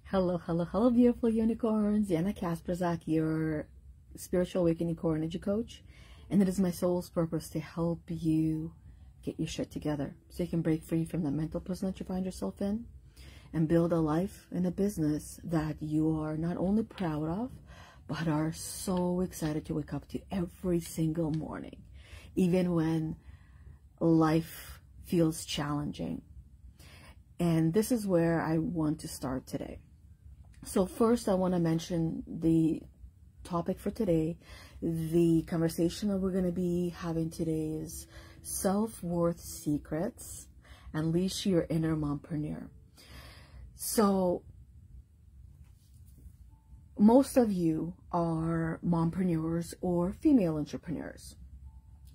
Hello, hello, hello, beautiful unicorns. Yana Kasperczak, your spiritual awakening core energy coach. And it is my soul's purpose to help you get your shit together so you can break free from the mental prison that you find yourself in and build a life and a business that you are not only proud of, but are so excited to wake up to every single morning, even when life feels challenging. And this is where I want to start today. So first, I want to mention the topic for today. The conversation that we're going to be having today is self-worth secrets. Unleash your inner mompreneur. So most of you are mompreneurs or female entrepreneurs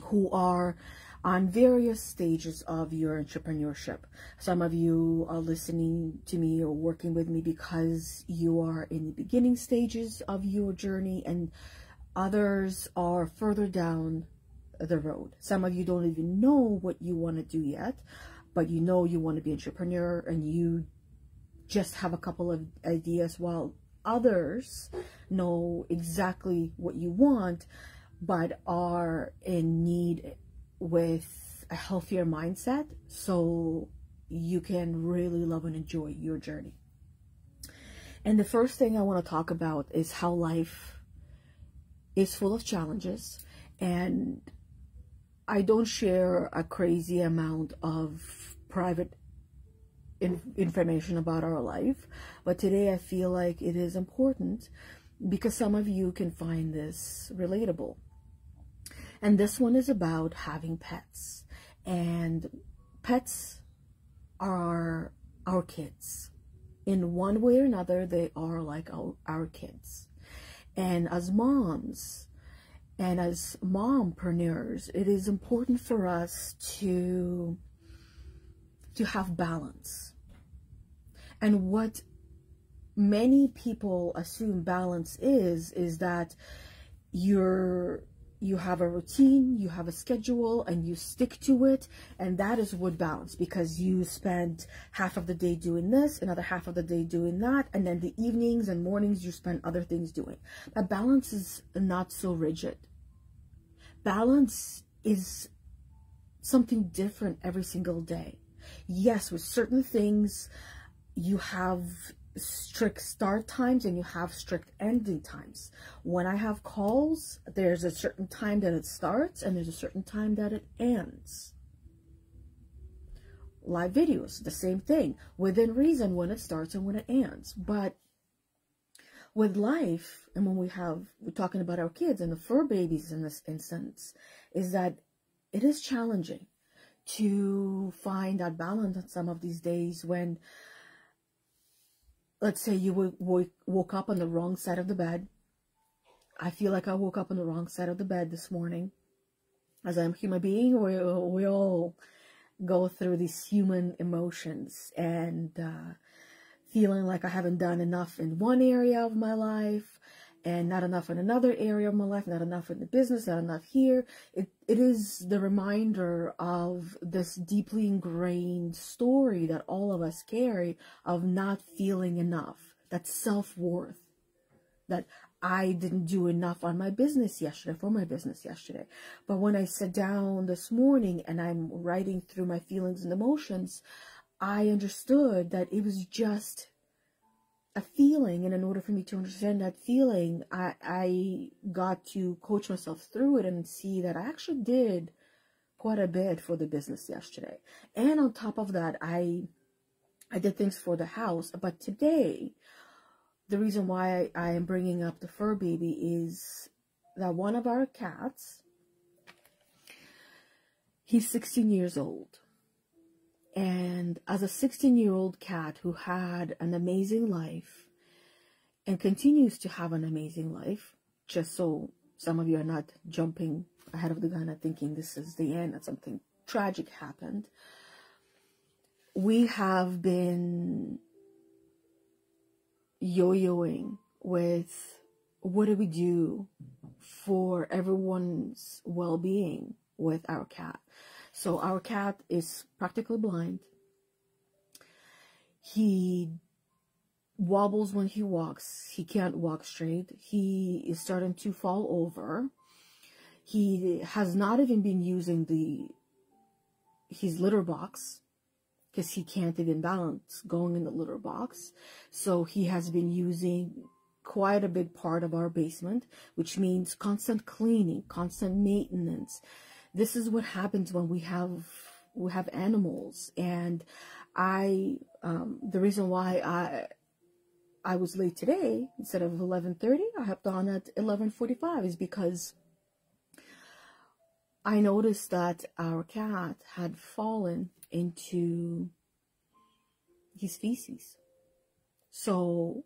who are on various stages of your entrepreneurship. Some of you are listening to me or working with me because you are in the beginning stages of your journey, and others are further down the road. Some of you don't even know what you want to do yet, but you know you want to be an entrepreneur and you just have a couple of ideas, while others know exactly what you want but are in need with a healthier mindset so you can really love and enjoy your journey. And the first thing I want to talk about is how life is full of challenges, and I don't share a crazy amount of private information about our life, but today I feel like it is important because some of you can find this relatable. And this one is about having pets. And pets are our kids. In one way or another, they are like our kids. And as moms and as mompreneurs, it is important for us to have balance. And what many people assume balance is that you have a routine, you have a schedule, and you stick to it, and that is what balance, because you spend half of the day doing this, another half of the day doing that, and then the evenings and mornings you spend other things doing. That balance is not so rigid. Balance is something different every single day. Yes, with certain things, you have strict start times and you have strict ending times. When I have calls, there's a certain time that it starts and there's a certain time that it ends. Live videos, the same thing, within reason when it starts and when it ends. But with life, and when we're talking about our kids and the fur babies in this instance, is that it is challenging to find that balance on some of these days when, let's say you woke up on the wrong side of the bed. I feel like I woke up on the wrong side of the bed this morning. As I'm a human being, we all go through these human emotions, and feeling like I haven't done enough in one area of my life and not enough in another area of my life, not enough in the business, not enough here. It is the reminder of this deeply ingrained story that all of us carry of not feeling enough, that self-worth, that I didn't do enough on my business yesterday, for my business yesterday. But when I sat down this morning and I'm writing through my feelings and emotions, I understood that it was just a feeling, and in order for me to understand that feeling, I got to coach myself through it and see that I actually did quite a bit for the business yesterday. And on top of that, I did things for the house. But today, the reason why I am bringing up the fur baby is that one of our cats, he's 16 years old. And as a 16-year-old cat who had an amazing life and continues to have an amazing life, just so some of you are not jumping ahead of the gun and thinking this is the end, that something tragic happened, we have been yo-yoing with what do we do for everyone's well-being with our cat. So our cat is practically blind. He wobbles when he walks. He can't walk straight. He is starting to fall over. He has not even been using his litter box because he can't even balance going in the litter box. So he has been using quite a big part of our basement, which means constant cleaning, constant maintenance. This is what happens when we have animals. And the reason why I was late today instead of 11:30, I hopped on at 11:45 is because I noticed that our cat had fallen into his feces. So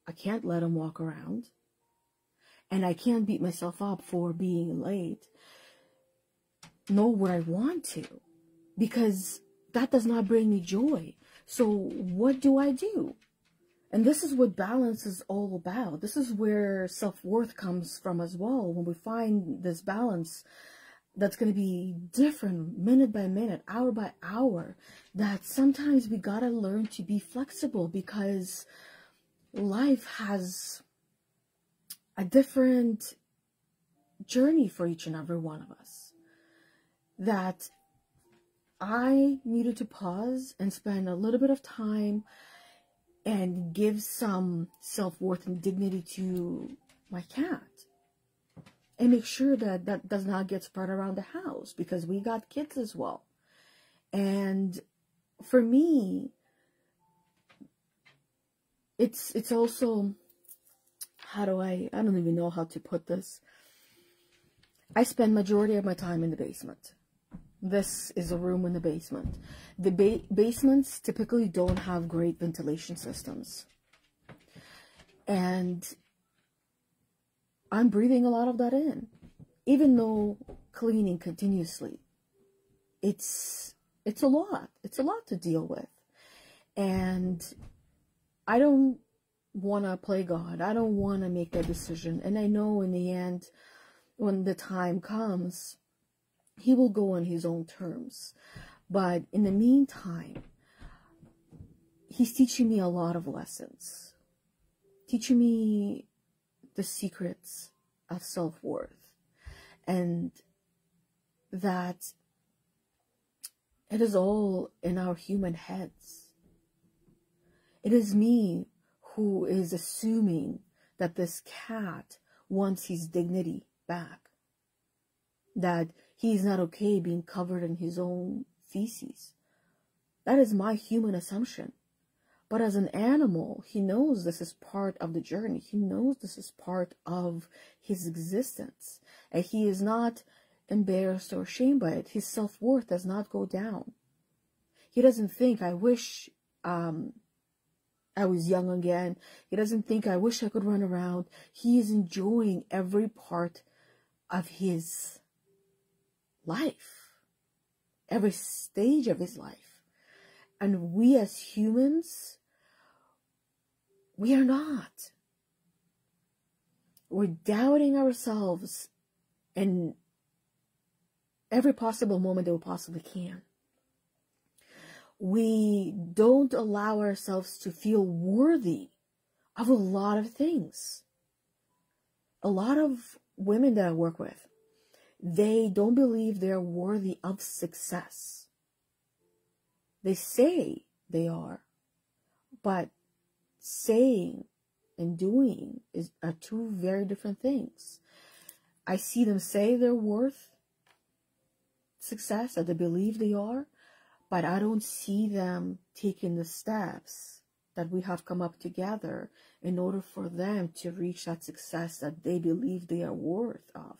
I can't let him walk around, and I can't beat myself up for being late, nor would I want to, because that does not bring me joy. So what do I do? And this is what balance is all about. This is where self-worth comes from as well. When we find this balance that's going to be different minute by minute, hour by hour, that sometimes we got to learn to be flexible, because life has a different journey for each and every one of us. That I needed to pause and spend a little bit of time and give some self-worth and dignity to my cat. And make sure that that does not get spread around the house, because we got kids as well. And for me, it's also, I don't even know how to put this. I spend majority of my time in the basement. This is a room in the basement. The basements typically don't have great ventilation systems. And I'm breathing a lot of that in, even though cleaning continuously. It's a lot. It's a lot to deal with. And I don't want to play God. I don't want to make a decision. And I know in the end, when the time comes, he will go on his own terms. But in the meantime, he's teaching me a lot of lessons. Teaching me the secrets of self-worth. And that it is all in our human heads. It is me who is assuming that this cat wants his dignity back. That he's not okay being covered in his own feces. That is my human assumption. But as an animal, he knows this is part of the journey. He knows this is part of his existence. And he is not embarrassed or ashamed by it. His self-worth does not go down. He doesn't think, I wish I was young again. He doesn't think, I wish I could run around. He is enjoying every part of his life, every stage of his life. And we as humans, we are not. We're doubting ourselves in every possible moment that we possibly can. We don't allow ourselves to feel worthy of a lot of things. A lot of women that I work with, they don't believe they're worthy of success. They say they are, but saying and doing are two very different things. I see them say they're worth success, that they believe they are, but I don't see them taking the steps that we have come up together in order for them to reach that success that they believe they are worth of.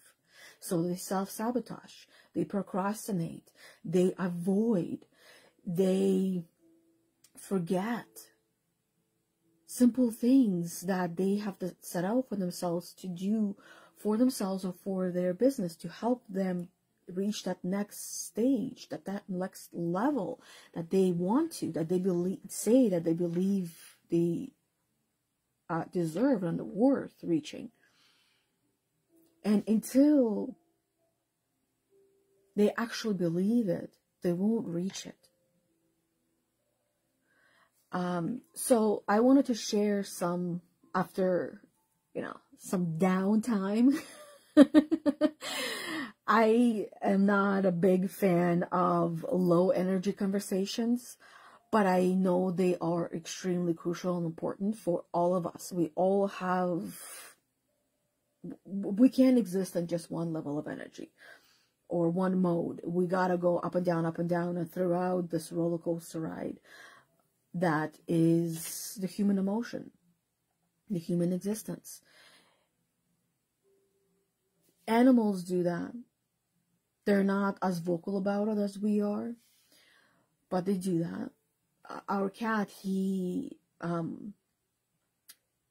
So they self-sabotage, they procrastinate, they avoid, they forget simple things that they have to set out for themselves to do for themselves or for their business to help them reach that next stage, that next level that they want to, that they believe, say that they believe they deserve and worth reaching. And until they actually believe it, they won't reach it. So I wanted to share some, after, some downtime. I am not a big fan of low energy conversations, but I know they are extremely crucial and important for all of us. We can't exist on just one level of energy or one mode. We gotta go up and down, and throughout this roller coaster ride that is the human emotion, the human existence. Animals do that. They're not as vocal about it as we are, but they do that. Our cat, I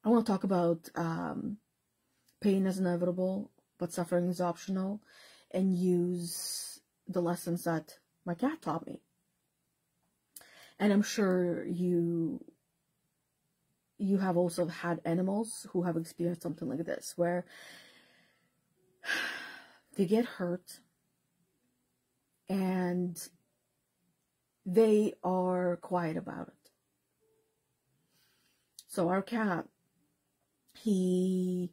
want to talk about pain is inevitable, but suffering is optional, and use the lessons that my cat taught me. And I'm sure you have also had animals who have experienced something like this, where they get hurt and they are quiet about it. So our cat, he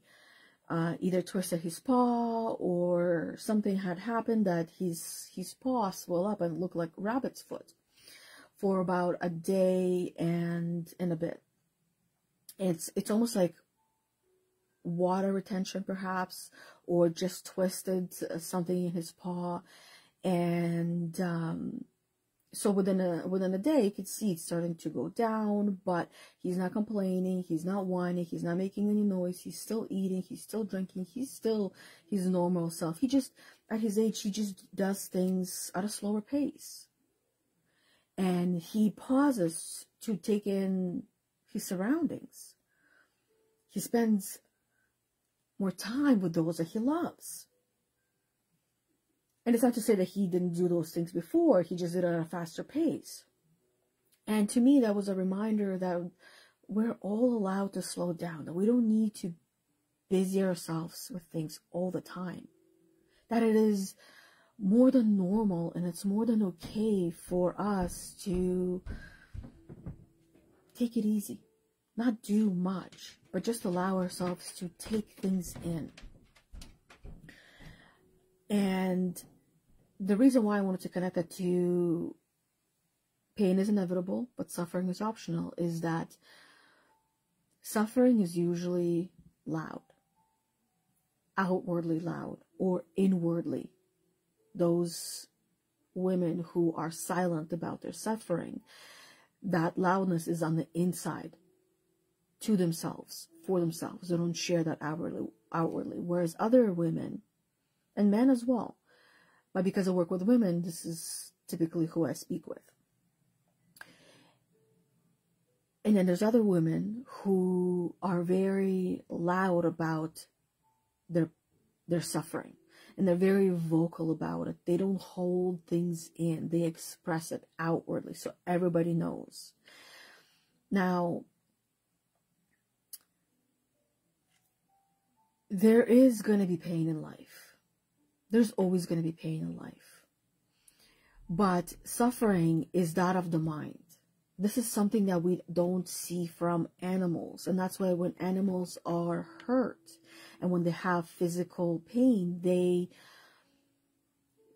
either twisted his paw or something had happened that his paw swelled up and looked like rabbit's foot for about a day and a bit. It's almost like water retention perhaps, or just twisted something in his paw. And so within a day, you could see it's starting to go down, but he's not complaining, he's not whining, he's not making any noise, he's still eating, he's still drinking, he's still his normal self. He just, at his age, he just does things at a slower pace. And he pauses to take in his surroundings. He spends more time with those that he loves. And it's not to say that he didn't do those things before, he just did it at a faster pace. And to me, that was a reminder that we're all allowed to slow down, that we don't need to busy ourselves with things all the time. That it is more than normal and it's more than okay for us to take it easy, not do much, but just allow ourselves to take things in. And the reason why I wanted to connect that to pain is inevitable, but suffering is optional, is that suffering is usually loud, outwardly loud, or inwardly. Those women who are silent about their suffering, that loudness is on the inside, to themselves, for themselves. They don't share that outwardly. Whereas other women, and men as well, but because I work with women, this is typically who I speak with. And then there's other women who are very loud about their suffering. And they're very vocal about it. They don't hold things in. They express it outwardly so everybody knows. Now, there is going to be pain in life. There's always going to be pain in life. But suffering is that of the mind. This is something that we don't see from animals. And that's why when animals are hurt and when they have physical pain, they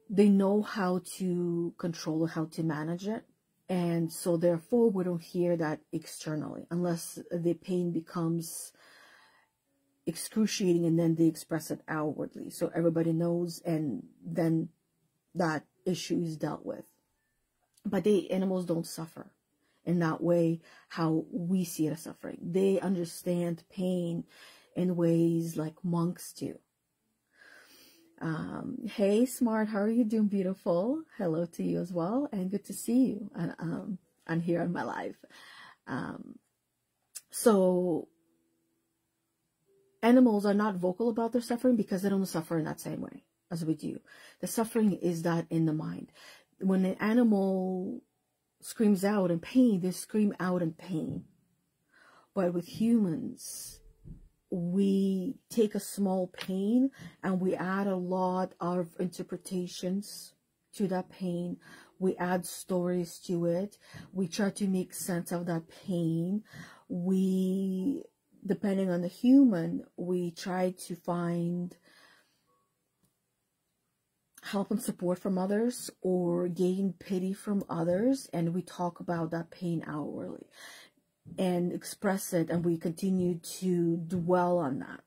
know how to control it, how to manage it. And so therefore we don't hear that externally unless the pain becomes excruciating and then they express it outwardly. So everybody knows and then that issue is dealt with. But animals don't suffer in that way how we see it as suffering. They understand pain in ways like monks do. Hey, Smart, how are you doing, beautiful? Hello to you as well, and good to see you on here on my live. So animals are not vocal about their suffering because they don't suffer in that same way as we do. The suffering is that in the mind. When an animal screams out in pain, they scream out in pain. But with humans, we take a small pain and we add a lot of interpretations to that pain. We add stories to it. We try to make sense of that pain. We, depending on the human, we try to find help and support from others or gain pity from others, and we talk about that pain outwardly and express it, and we continue to dwell on that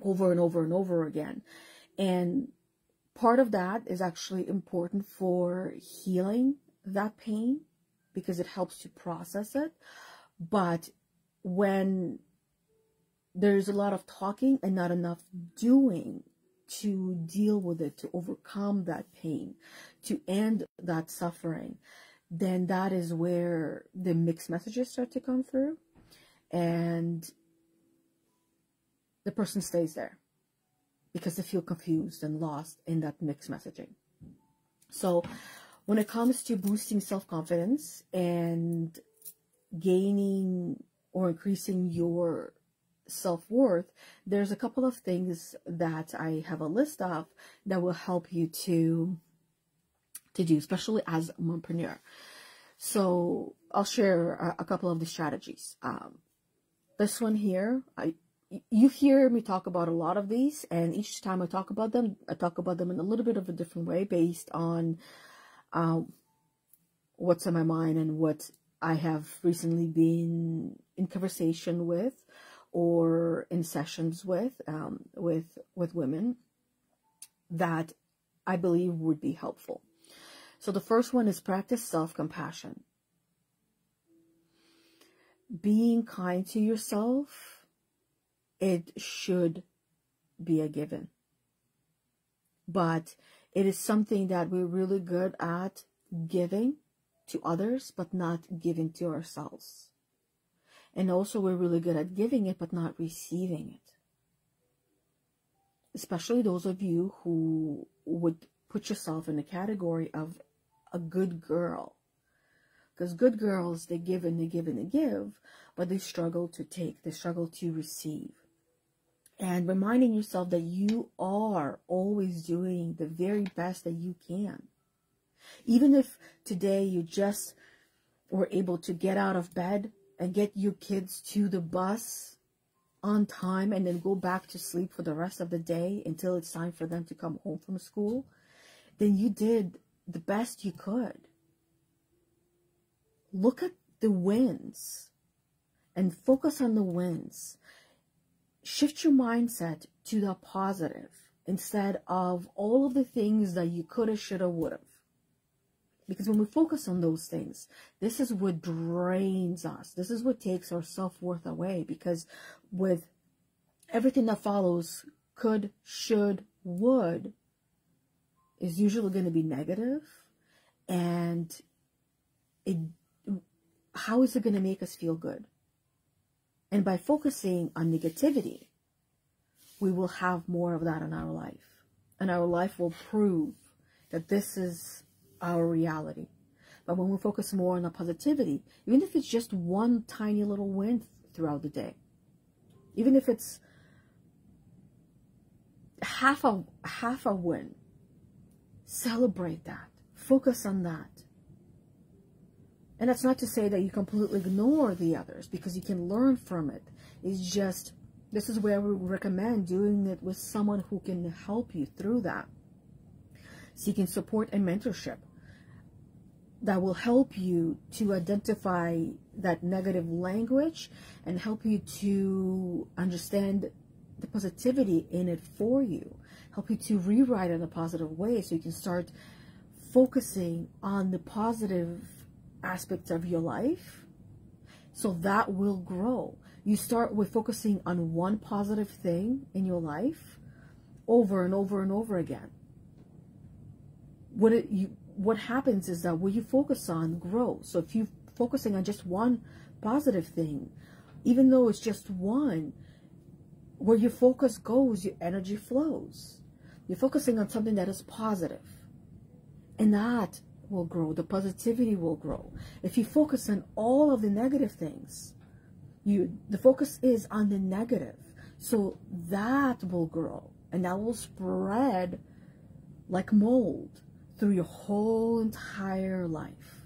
over and over and over again. And part of that is actually important for healing that pain because it helps to process it. But when there's a lot of talking and not enough doing to deal with it, to overcome that pain, to end that suffering, then that is where the mixed messages start to come through, and the person stays there because they feel confused and lost in that mixed messaging. So when it comes to boosting self-confidence and gaining or increasing your self-worth, there's a couple of things that I have a list of that will help you to do, especially as a mompreneur. So I'll share a couple of the strategies. This one here, you hear me talk about a lot of these, and each time I talk about them in a little bit of a different way based on what's on my mind and what I have recently been in conversation with or in sessions with women that I believe would be helpful. So the first one is practice self-compassion. Being kind to yourself, it should be a given. But it is something that we're really good at giving to others, but not giving to ourselves. And also we're really good at giving it, but not receiving it. Especially those of you who would put yourself in the category of a good girl. Because good girls, they give and they give and they give, but they struggle to take, they struggle to receive. And reminding yourself that you are always doing the very best that you can. Even if today you just were able to get out of bed and get your kids to the bus on time and then go back to sleep for the rest of the day until it's time for them to come home from school, then you did the best you could. Look at the wins and focus on the wins. Shift your mindset to the positive instead of all of the things that you coulda, shoulda, woulda. Because when we focus on those things, this is what drains us. This is what takes our self-worth away. Because with everything that follows, could, should, would, is usually going to be negative. And how is it going to make us feel good? And by focusing on negativity, we will have more of that in our life. And our life will prove that this is our reality. But when we focus more on the positivity, even if it's just one tiny little win throughout the day, even if it's half a win, celebrate that. Focus on that. And that's not to say that you completely ignore the others, because you can learn from it. It's just, this is where we recommend doing it with someone who can help you through that. Seeking support and mentorship that will help you to identify that negative language and help you to understand the positivity in it for you. Help you to rewrite it in a positive way so you can start focusing on the positive aspects of your life, so that will grow. You start with focusing on one positive thing in your life over and over and over again. What happens is that what you focus on grows. So if you're focusing on just one positive thing, even though it's just one, where your focus goes, your energy flows. You're focusing on something that is positive, and that will grow. The positivity will grow. If you focus on all of the negative things, the focus is on the negative. So that will grow, and that will spread like mold through your whole entire life.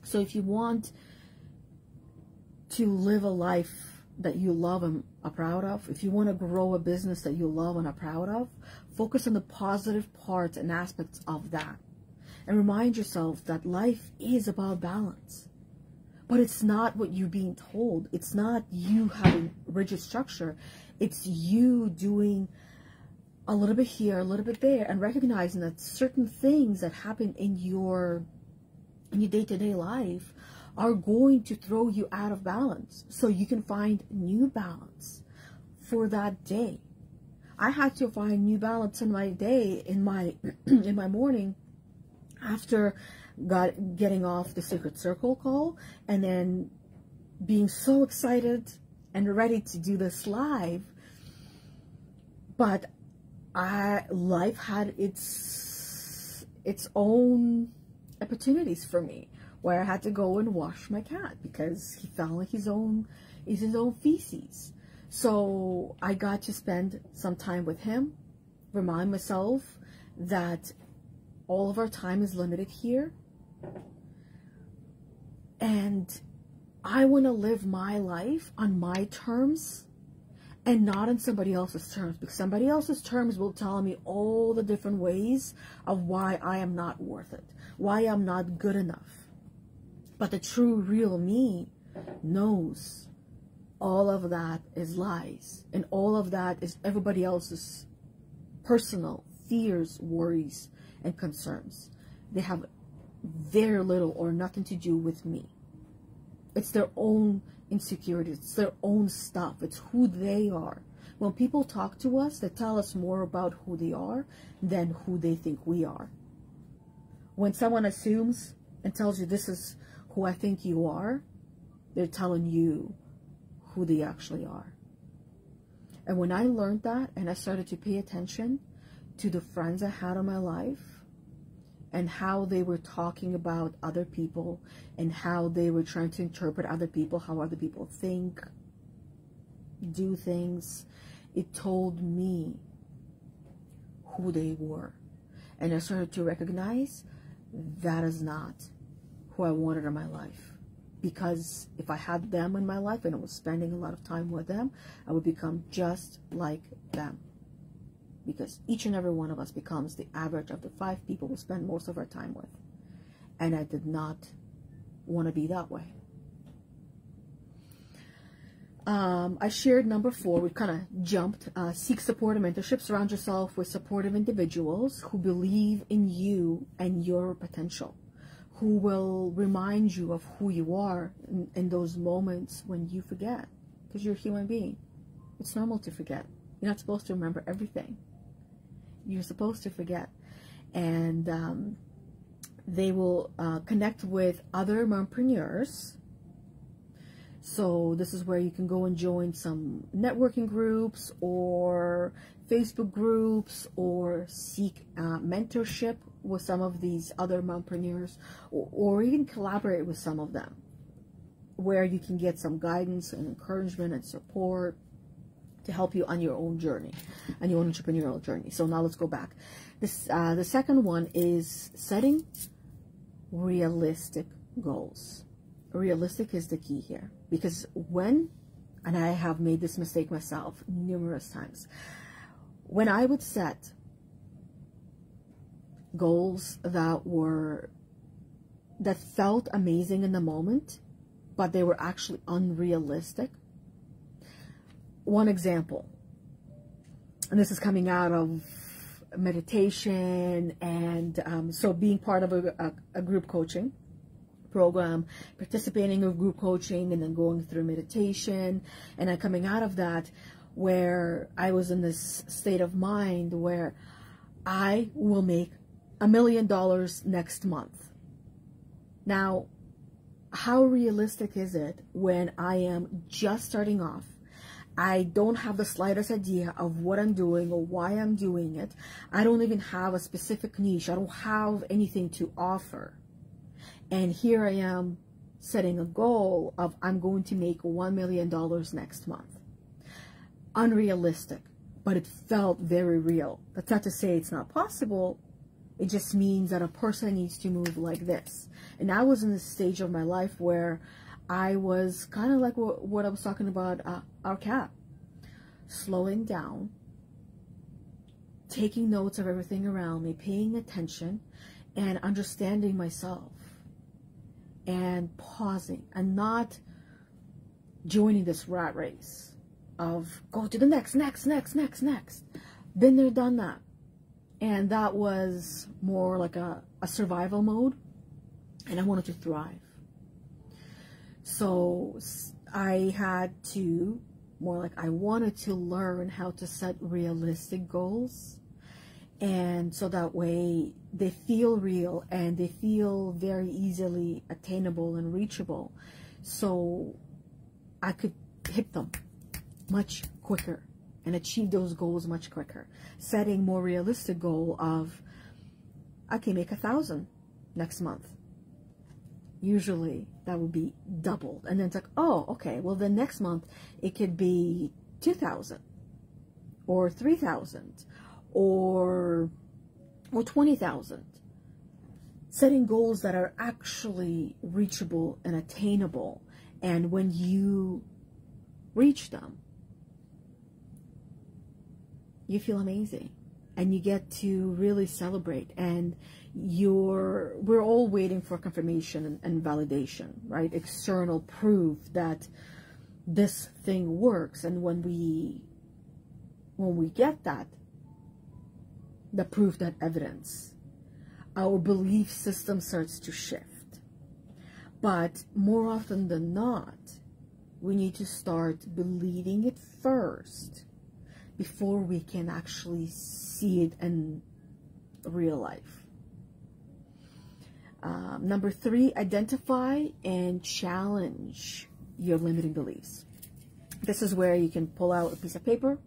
So if you want to live a life that you love and are proud of, if you want to grow a business that you love and are proud of, focus on the positive parts and aspects of that. And remind yourself that life is about balance. But it's not what you're being told. It's not you having rigid structure. It's you doing a little bit here, a little bit there, and recognizing that certain things that happen in your day-to-day life are going to throw you out of balance. So you can find new balance for that day. I had to find new balance in my day, in my in my morning, after getting off the Sacred Circle call, and then being so excited and ready to do this live. But life had its own opportunities for me, where I had to go and wash my cat because he fell in his own feces. So I got to spend some time with him, remind myself that all of our time is limited here, and I want to live my life on my terms and not on somebody else's terms, because somebody else's terms will tell me all the different ways of why I am not worth it, why I'm not good enough. But the true, real me knows all of that is lies, and all of that is everybody else's personal fears, worries, and concerns. They have very little or nothing to do with me. It's their own insecurities, it's their own stuff, it's who they are. When people talk to us, they tell us more about who they are than who they think we are. When someone assumes and tells you, this is who I think you are, they're telling you who they actually are. And when I learned that, and I started to pay attention to the friends I had in my life, and how they were talking about other people, and how they were trying to interpret other people, how other people think, do things, it told me who they were. And I started to recognize that is not who I wanted in my life. Because if I had them in my life and I was spending a lot of time with them, I would become just like them. Because each and every one of us becomes the average of the 5 people we spend most of our time with. And I did not want to be that way. I shared number 4. We've kind of jumped. Seek support and mentorship. Surround yourself with supportive individuals who believe in you and your potential, who will remind you of who you are in those moments when you forget. Because you're a human being. It's normal to forget. You're not supposed to remember everything. You're supposed to forget. And they will connect with other mompreneurs. So this is where you can go and join some networking groups or Facebook groups, or seek mentorship with some of these other mompreneurs, or even collaborate with some of them, where you can get some guidance and encouragement and support to help you on your own journey, on your own entrepreneurial journey. So now let's go back. The second one is setting realistic goals. Realistic is the key here, because and I have made this mistake myself numerous times, when I would set goals that felt amazing in the moment, but they were actually unrealistic. One example, and this is coming out of meditation, and so being part of a group coaching program, participating in group coaching, and then going through meditation, and then coming out of that, where I was in this state of mind where I will make $1 million next month. Now, how realistic is it when I am just starting off? I don't have the slightest idea of what I'm doing or why I'm doing it. I don't even have a specific niche. I don't have anything to offer. And here I am setting a goal of I'm going to make $1 million next month. Unrealistic, but it felt very real. That's not to say it's not possible, It just means that a person needs to move like this. And I was in this stage of my life where I was kind of like what I was talking about, our cat. Slowing down, taking notes of everything around me, paying attention, and understanding myself. And pausing and not joining this rat race of go to the next. Been there, done that. And that was more like a survival mode. And I wanted to thrive. So I had to, more like I wanted to learn how to set realistic goals. And so that way they feel real and they feel very easily attainable and reachable. So I could hit them much quicker and achieve those goals much quicker. Setting more realistic goal of, I can make 1,000 next month. Usually that would be doubled. And then it's like, oh, okay, well then next month it could be 2,000 or 3,000 or 20,000. Setting goals that are actually reachable and attainable. And when you reach them, you feel amazing. And you get to really celebrate. And we're all waiting for confirmation and validation, right? External proof that this thing works. And when we get that, the proof, that evidence, our belief system starts to shift. But more often than not, we need to start believing it first before we can actually see it in real life. Number 3, identify and challenge your limiting beliefs. This is where you can pull out a piece of paper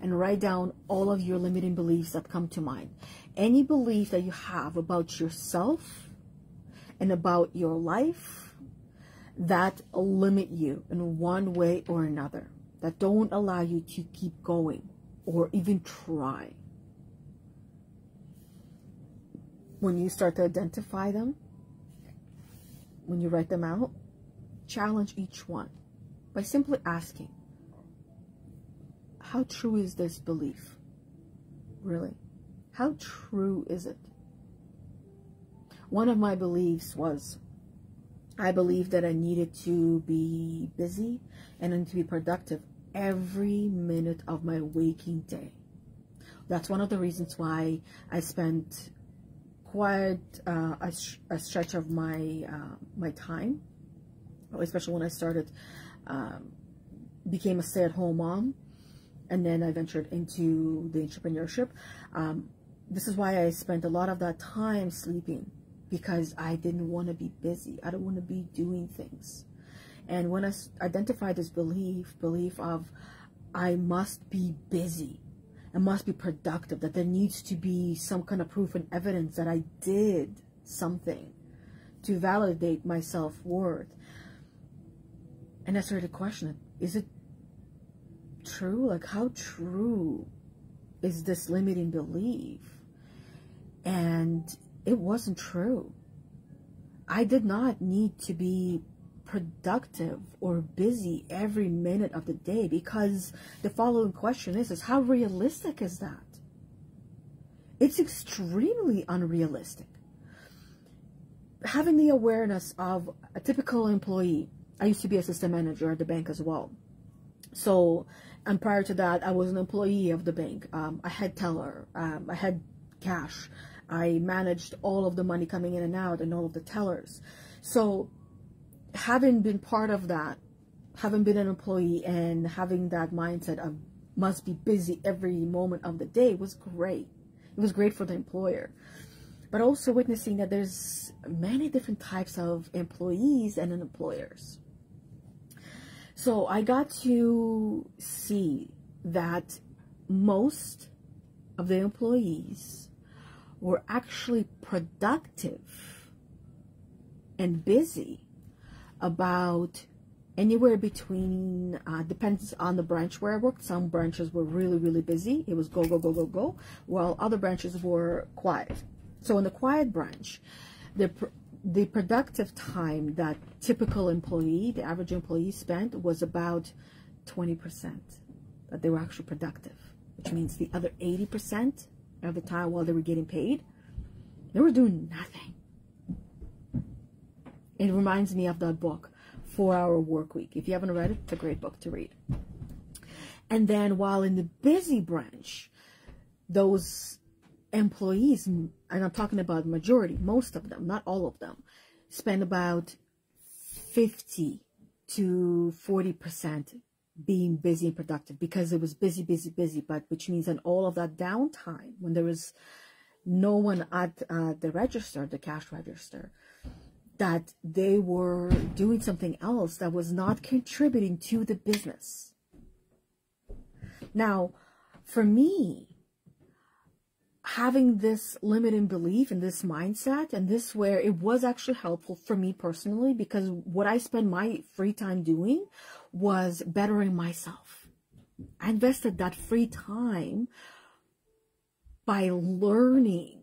and write down all of your limiting beliefs that come to mind. Any belief that you have about yourself and about your life that limit you in one way or another, that don't allow you to keep going or even try. When you start to identify them, when you write them out, challenge each one by simply asking, how true is this belief? Really? How true is it? One of my beliefs was, I believed that I needed to be busy and to be productive every minute of my waking day. That's one of the reasons why I spent quite a stretch of my time, especially when I started, became a stay-at-home mom, and then I ventured into the entrepreneurship. This is why I spent a lot of that time sleeping, because I didn't want to be busy. I don't want to be doing things. And when I identified this belief of I must be busy, I must be productive, that there needs to be some kind of proof and evidence that I did something to validate my self-worth. And I started questioning, is it true? Like, how true is this limiting belief? And it wasn't true. I did not need to be productive or busy every minute of the day, because the following question is how realistic is that? It's extremely unrealistic. Having the awareness of a typical employee, I used to be assistant manager at the bank as well. So, and prior to that, I was an employee of the bank. I had teller, I had cash. I managed all of the money coming in and out and all of the tellers. So having been part of that, having been an employee and having that mindset of must be busy every moment of the day was great. It was great for the employer. But also witnessing that there's many different types of employees and employers. So I got to see that most of the employees were actually productive and busy about anywhere between, depends on the branch where I worked. Some branches were really, really busy. It was go, go, go, go, go, while other branches were quiet. So in the quiet branch, the productive time that typical employee, the average employee spent was about 20%, that they were actually productive, which means the other 80% of the time while they were getting paid, they were doing nothing. It reminds me of that book, 4-Hour Work Week. If you haven't read it, it's a great book to read. And then while in the busy branch, those employees, and I'm talking about majority, most of them, not all of them, spend about 50 to 40% being busy and productive, because it was busy, busy, busy, but which means that all of that downtime, when there was no one at the register, the cash register, that they were doing something else that was not contributing to the business. Now, for me, having this limiting belief and this mindset, and this where it was actually helpful for me personally, because what I spend my free time doing was bettering myself. I invested that free time by learning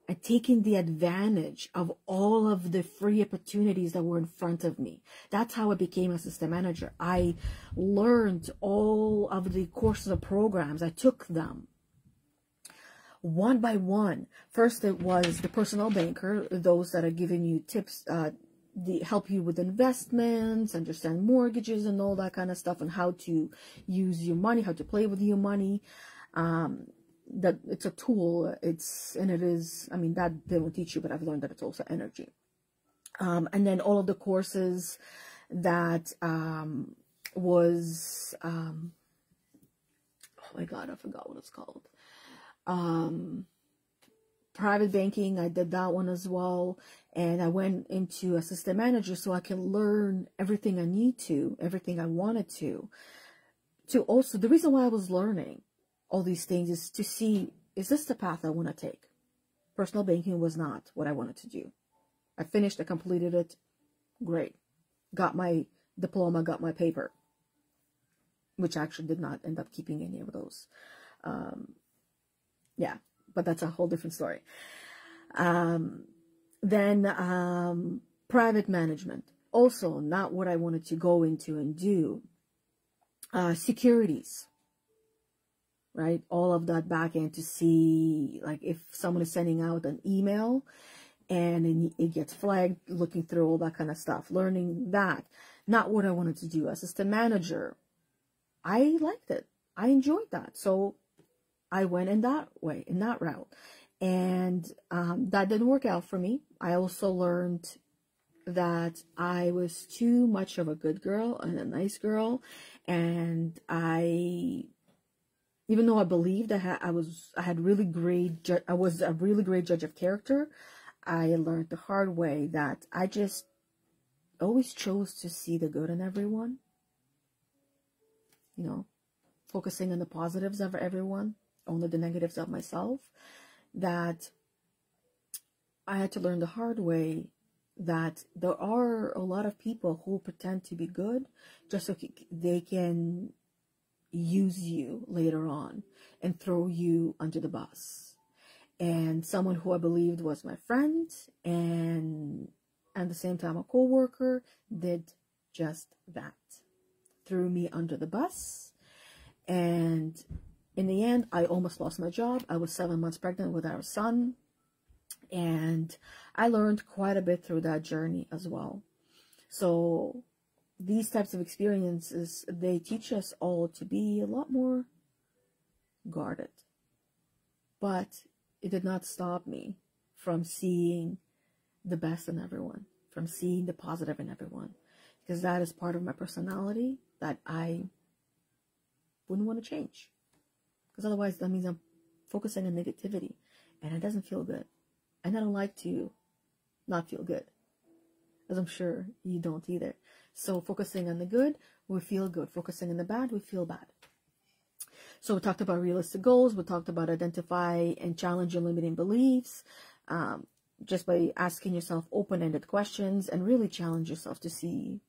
and taking the advantage of all of the free opportunities that were in front of me. That's how I became a system manager. I learned all of the courses and programs. I took them one by one. First, it was the personal banker, those that are giving you tips, help you with investments, understand mortgages and all that kind of stuff, and how to use your money, how to play with your money. That it's a tool, I mean, that they won't teach you, but I've learned that it's also energy. And then all of the courses that was, oh my God, I forgot what it's called. Private banking, I did that one as well. And I went into a system manager so I can learn everything I need to, everything I wanted to also, the reason why I was learning all these things is to see, is this the path I want to take? Personal banking was not what I wanted to do. I finished, I completed it. Great. Got my diploma, got my paper, which I actually did not end up keeping any of those. Yeah, but that's a whole different story. Then private management, also not what I wanted to go into and do. Securities, right? All of that back end to see, like, if someone is sending out an email and then it gets flagged, looking through all that kind of stuff, learning that. Not what I wanted to do. As system manager, I liked it. I enjoyed that. So I went in that way, in that route. And that didn't work out for me. I also learned that I was too much of a good girl and a nice girl. And even though I believed I was a really great judge of character, I learned the hard way that I just always chose to see the good in everyone. You know, focusing on the positives of everyone, only the negatives of myself. That I had to learn the hard way that there are a lot of people who pretend to be good just so they can use you later on and throw you under the bus. And someone who I believed was my friend and at the same time a co-worker did just that. Threw me under the bus. And in the end, I almost lost my job. I was 7 months pregnant with our son. And I learned quite a bit through that journey as well. So these types of experiences, they teach us all to be a lot more guarded. But it did not stop me from seeing the best in everyone, from seeing the positive in everyone. Because that is part of my personality that I wouldn't want to change. Because otherwise that means I'm focusing on negativity. And it doesn't feel good. And I don't like to not feel good. As I'm sure you don't either. So focusing on the good, we feel good. Focusing on the bad, we feel bad. So we talked about realistic goals. We talked about identify and challenge your limiting beliefs. Just by asking yourself open-ended questions and really challenge yourself to see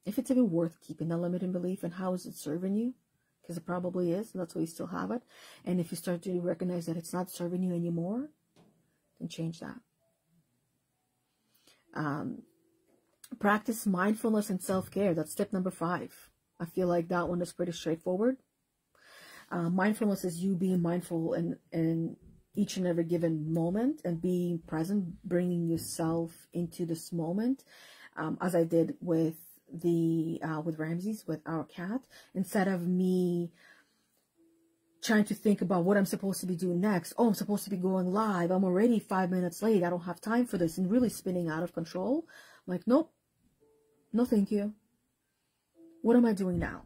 if it's even worth keeping that limiting belief, and how is it serving you? Because it probably is, and that's why you still have it. And if you start to recognize that it's not serving you anymore, then change that. Practice mindfulness and self-care. That's tip number 5. I feel like that one is pretty straightforward. Mindfulness is you being mindful in each and every given moment and being present, bringing yourself into this moment, as I did with Ramses, with our cat. Instead of me trying to think about what I'm supposed to be doing next. Oh, I'm supposed to be going live. I'm already 5 minutes late. I don't have time for this. And really spinning out of control. I'm like, nope. No, thank you. What am I doing now?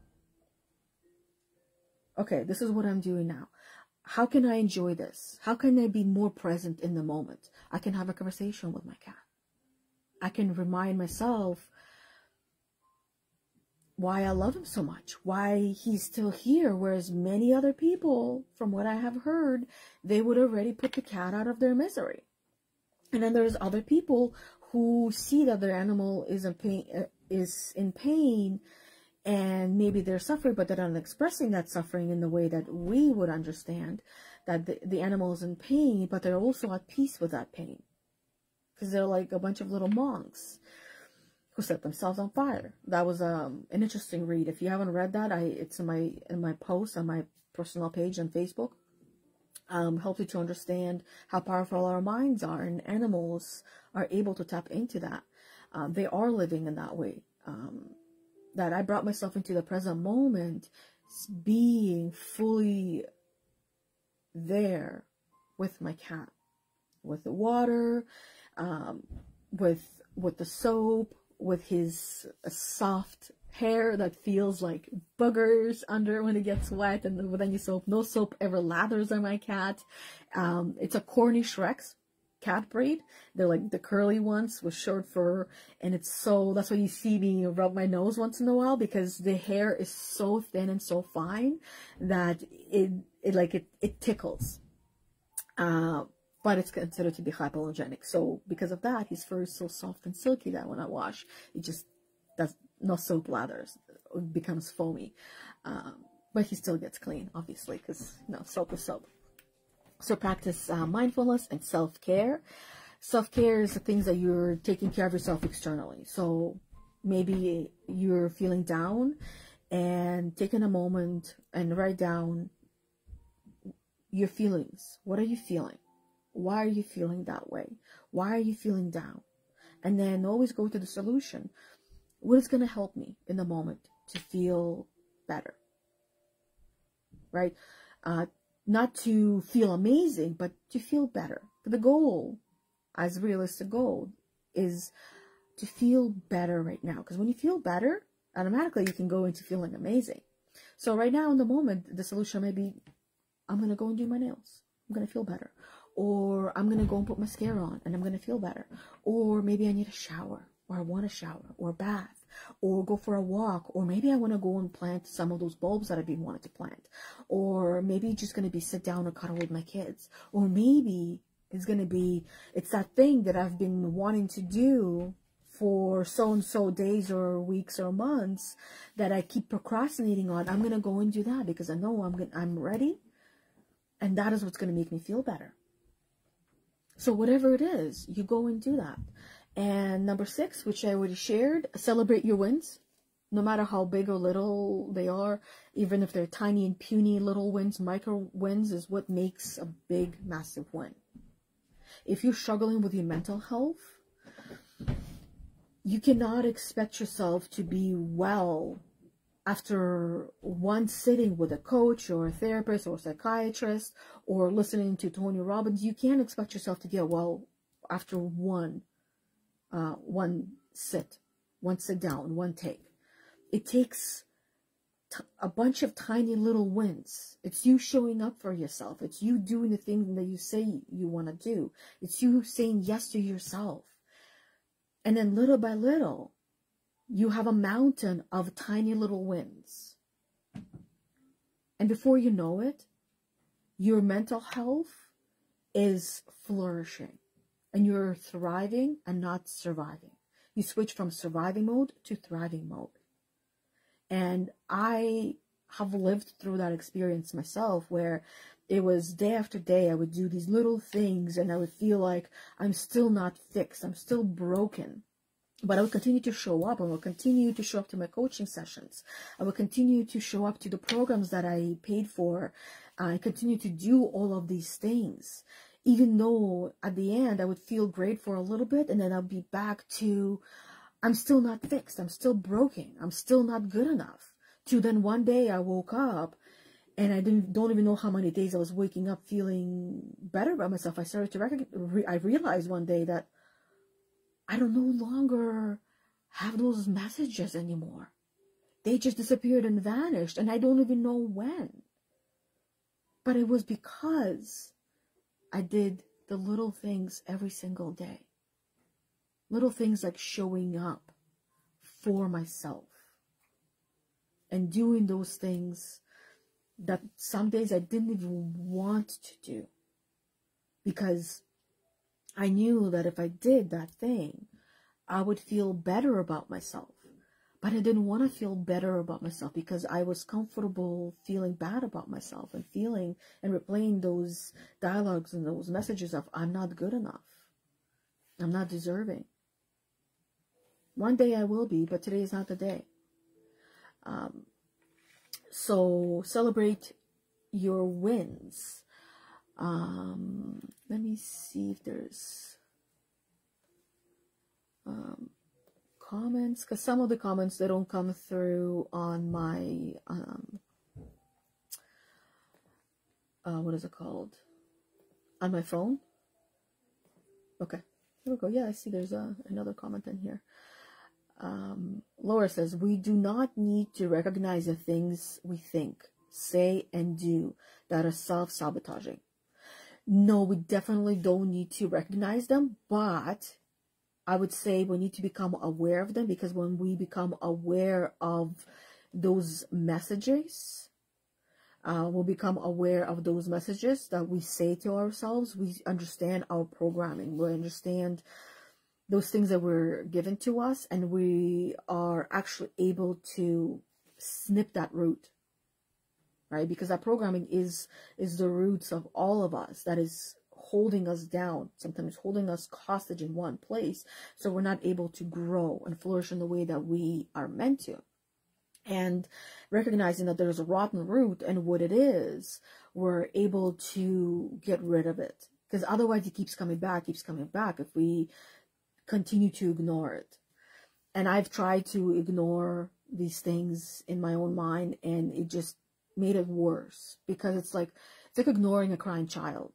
Okay, this is what I'm doing now. How can I enjoy this? How can I be more present in the moment? I can have a conversation with my cat. I can remind myself why I love him so much, why he's still here, whereas many other people, from what I have heard, they would already put the cat out of their misery. And then there's other people who see that their animal is in pain, and maybe they're suffering, but they're not expressing that suffering in the way that we would understand, that the animal is in pain, but they're also at peace with that pain. Because they're like a bunch of little monks who set themselves on fire. That was an interesting read. If you haven't read that, it's in my post on my personal page on Facebook. Helps you to understand how powerful our minds are, and animals are able to tap into that. They are living in that way. That I brought myself into the present moment, being fully there with my cat, with the water, with the soap, with his soft hair that feels like boogers under when it gets wet, and with any soap. No soap ever lathers on my cat. It's a Cornish Rex cat breed. They're like the curly ones with short fur, and that's why you see me rub my nose once in a while, because the hair is so thin and so fine that it tickles. But it's considered to be hypoallergenic. So because of that, his fur is so soft and silky that when I wash, it just does no soap lathers. It becomes foamy. But he still gets clean, obviously, because soap is soap. So practice mindfulness and self-care. Self-care is the things that you're taking care of yourself externally. So maybe you're feeling down, and taking a moment and write down your feelings. What are you feeling? Why are you feeling that way? Why are you feeling down? And then always go to the solution. What is going to help me in the moment to feel better? Right? Not to feel amazing, but to feel better. The goal, as realistic goal, is to feel better right now. Because when you feel better, automatically you can go into feeling amazing. So right now in the moment, the solution may be, I'm going to go and do my nails. I'm going to feel better. Or I'm going to go and put mascara on and I'm going to feel better. Or maybe I need a shower, or I want a shower, or a bath, or go for a walk. Or maybe I want to go and plant some of those bulbs that I've been wanting to plant. Or maybe just going to be sit down and cuddle with my kids. Or maybe it's that thing that I've been wanting to do for so-and-so days or weeks or months that I keep procrastinating on. I'm going to go and do that because I know I'm ready. And that is what's going to make me feel better. So whatever it is, you go and do that. And number 6, which I already shared, celebrate your wins. No matter how big or little they are, even if they're tiny and puny little wins, micro wins is what makes a big, massive win. If you're struggling with your mental health, you cannot expect yourself to be well after one sitting with a coach or a therapist or a psychiatrist or listening to Tony Robbins. You can't expect yourself to get well after one sit down, one take. It takes a bunch of tiny little wins. It's you showing up for yourself. It's you doing the thing that you say you want to do. It's you saying yes to yourself. And then little by little, you have a mountain of tiny little wins. And before you know it, your mental health is flourishing. And you're thriving and not surviving. You switch from surviving mode to thriving mode. And I have lived through that experience myself, where it was day after day, I would do these little things and I would feel like I'm still not fixed. I'm still broken. But I would continue to show up. I would continue to show up to my coaching sessions. I would continue to show up to the programs that I paid for. I continue to do all of these things, even though at the end I would feel great for a little bit, and then I'll be back to, I'm still not fixed. I'm still broken. I'm still not good enough. To then one day I woke up and I don't even know how many days I was waking up feeling better about myself. I started to I realized one day that I don't no longer have those messages anymore. They just disappeared and vanished, and I don't even know when. But it was because I did the little things every single day. Little things like showing up for myself and doing those things that some days I didn't even want to do, because I knew that if I did that thing, I would feel better about myself. But I didn't want to feel better about myself because I was comfortable feeling bad about myself and feeling and replaying those dialogues and those messages of, I'm not good enough. I'm not deserving. One day I will be, but today is not the day. So celebrate your wins. Let me see if there's comments, because some of the comments, they don't come through on my what is it called, on my phone. Okay, there we go. Yeah, I see there's another comment in here. Laura says, we do not need to recognize the things we think, say, and do that are self-sabotaging. No, we definitely don't need to recognize them, but I would say we need to become aware of them, because when we become aware of those messages, we'll become aware of those messages that we say to ourselves. We understand our programming. We understand those things that were given to us, and we are actually able to snip that root, right? Because that programming is the roots of all of us that is holding us down, sometimes holding us hostage in one place, so we're not able to grow and flourish in the way that we are meant to. And recognizing that there's a rotten root and what it is, we're able to get rid of it, because otherwise it keeps coming back if we continue to ignore it. And I've tried to ignore these things in my own mind, and it just made it worse, because it's like ignoring a crying child.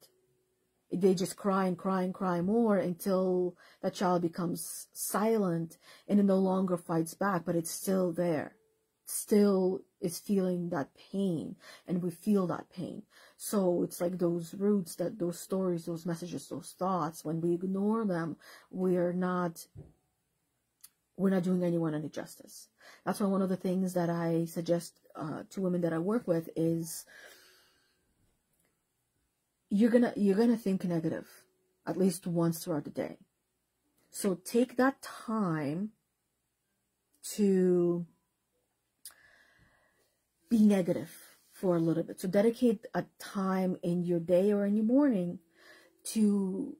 They just cry and cry and cry more until that child becomes silent and it no longer fights back, but it's still there. Still is feeling that pain, and we feel that pain. So it's like those roots, that those stories, those messages, those thoughts, when we ignore them, we're not doing anyone any justice. That's why one of the things that I suggest to women that I work with is, you're gonna think negative at least once throughout the day. So take that time to be negative for a little bit. So dedicate a time in your day or in your morning to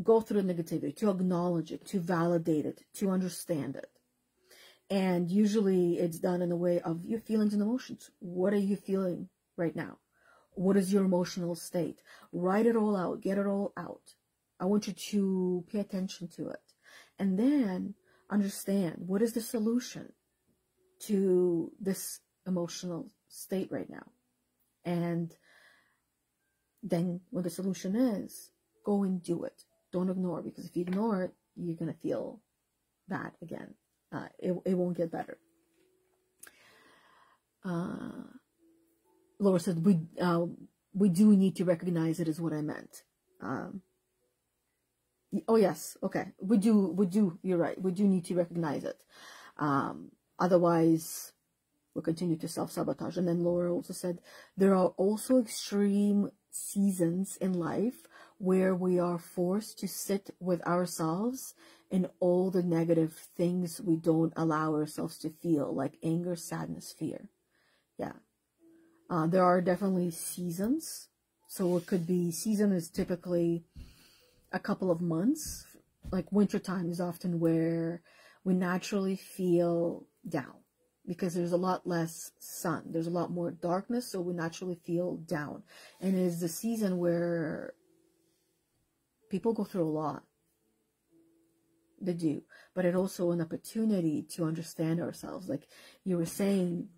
go through the negativity, to acknowledge it, to validate it, to understand it. And usually it's done in the way of your feelings and emotions. What are you feeling right now? What is your emotional state? Write it all out. Get it all out. I want you to pay attention to it. And then understand, what is the solution to this emotional state right now? And then what the solution is, go and do it. Don't ignore, because if you ignore it, you're going to feel bad again. It won't get better. Laura said, we do need to recognize it, is what I meant. Oh yes, okay. We do, you're right. We do need to recognize it. Otherwise, we'll continue to self-sabotage. And then Laura also said, there are also extreme seasons in life where we are forced to sit with ourselves in all the negative things we don't allow ourselves to feel, like anger, sadness, fear. Yeah. There are definitely seasons. So it could be, season is typically a couple of months. Like wintertime is often where we naturally feel down because there's a lot less sun. There's a lot more darkness, so we naturally feel down. And it is the season where people go through a lot. They do. But it's also an opportunity to understand ourselves. Like you were saying,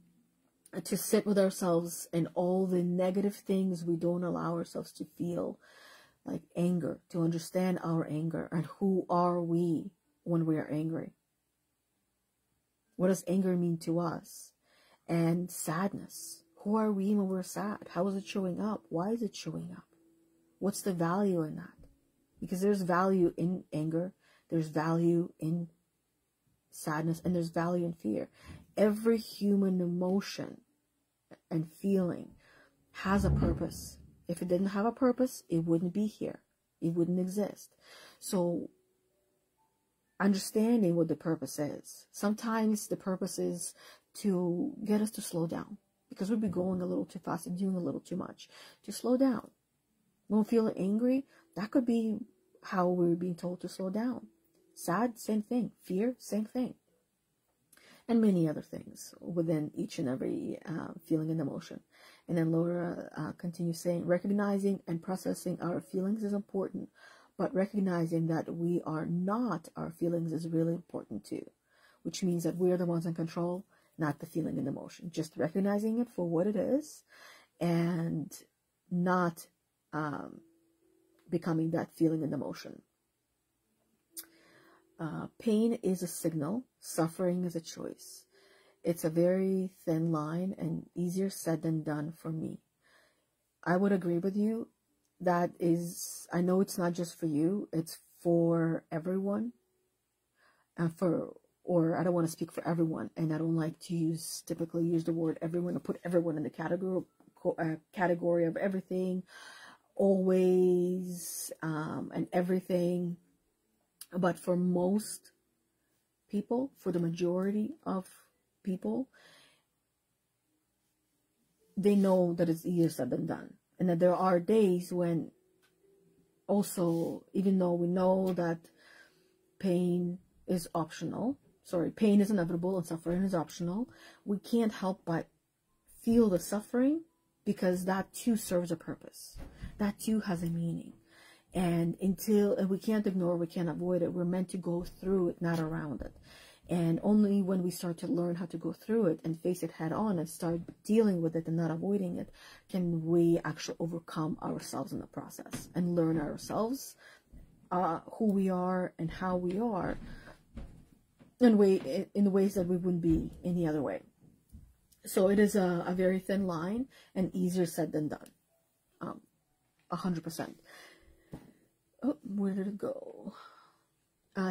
to sit with ourselves and all the negative things we don't allow ourselves to feel, like anger, to understand our anger and who are we when we are angry. What does anger mean to us? And sadness. Who are we when we're sad? How is it showing up? Why is it showing up? What's the value in that? Because there's value in anger, there's value in sadness, and there's value in fear. Every human emotion and feeling has a purpose. If it didn't have a purpose, it wouldn't be here. It wouldn't exist. So understanding what the purpose is. Sometimes the purpose is to get us to slow down because we'd be going a little too fast and doing a little too much. To slow down. When we're feeling angry, that could be how we're being told to slow down. Sad, same thing. Fear, same thing. And many other things within each and every feeling and emotion. And then Laura continues saying, recognizing and processing our feelings is important, but recognizing that we are not our feelings is really important too, which means that we're the ones in control, not the feeling and emotion. Just recognizing it for what it is and not becoming that feeling and emotion. Pain is a signal. Suffering is a choice. It's a very thin line and easier said than done for me. I would agree with you. That is, I know it's not just for you. It's for everyone. Or I don't want to speak for everyone. And I don't like to typically use the word everyone or put everyone in the category of everything, always, and everything. But for most people, for the majority of people, they know that it's easier said than done. And that there are days when also, even though we know that pain is optional, pain is inevitable and suffering is optional, we can't help but feel the suffering because that too serves a purpose. That too has a meaning. And we can't ignore, we can't avoid it. We're meant to go through it, not around it. And only when we start to learn how to go through it and face it head on and start dealing with it and not avoiding it, can we actually overcome ourselves in the process and learn ourselves, who we are and how we are in ways that we wouldn't be any other way. So it is a very thin line and easier said than done. 100%. Oh, where did it go?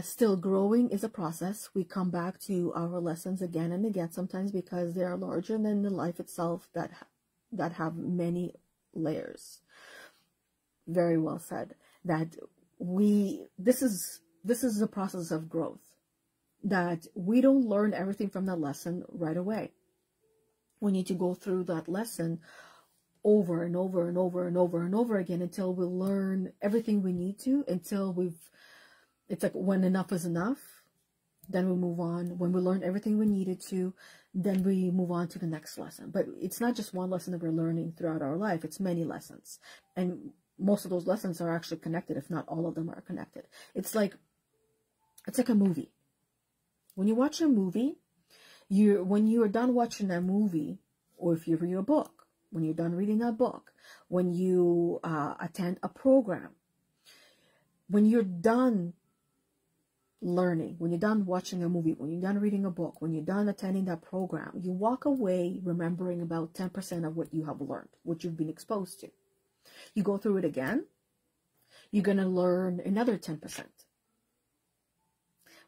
Still growing is a process. We come back to our lessons again and again, sometimes because they are larger than the life itself that have many layers. Very well said. That this is the process of growth. That we don't learn everything from the lesson right away. We need to go through that lesson over and over and over and over and over again until we learn everything we need to, until it's like when enough is enough, then we move on. When we learn everything we needed to, then we move on to the next lesson. But it's not just one lesson that we're learning throughout our life, it's many lessons. And most of those lessons are actually connected, if not all of them are connected. It's like a movie. When you watch a movie, when you are done watching that movie, or if you read a book, when you're done reading a book, when you attend a program, when you're done learning, when you're done watching a movie, when you're done reading a book, when you're done attending that program, you walk away remembering about 10% of what you have learned, what you've been exposed to. You go through it again, you're going to learn another 10%.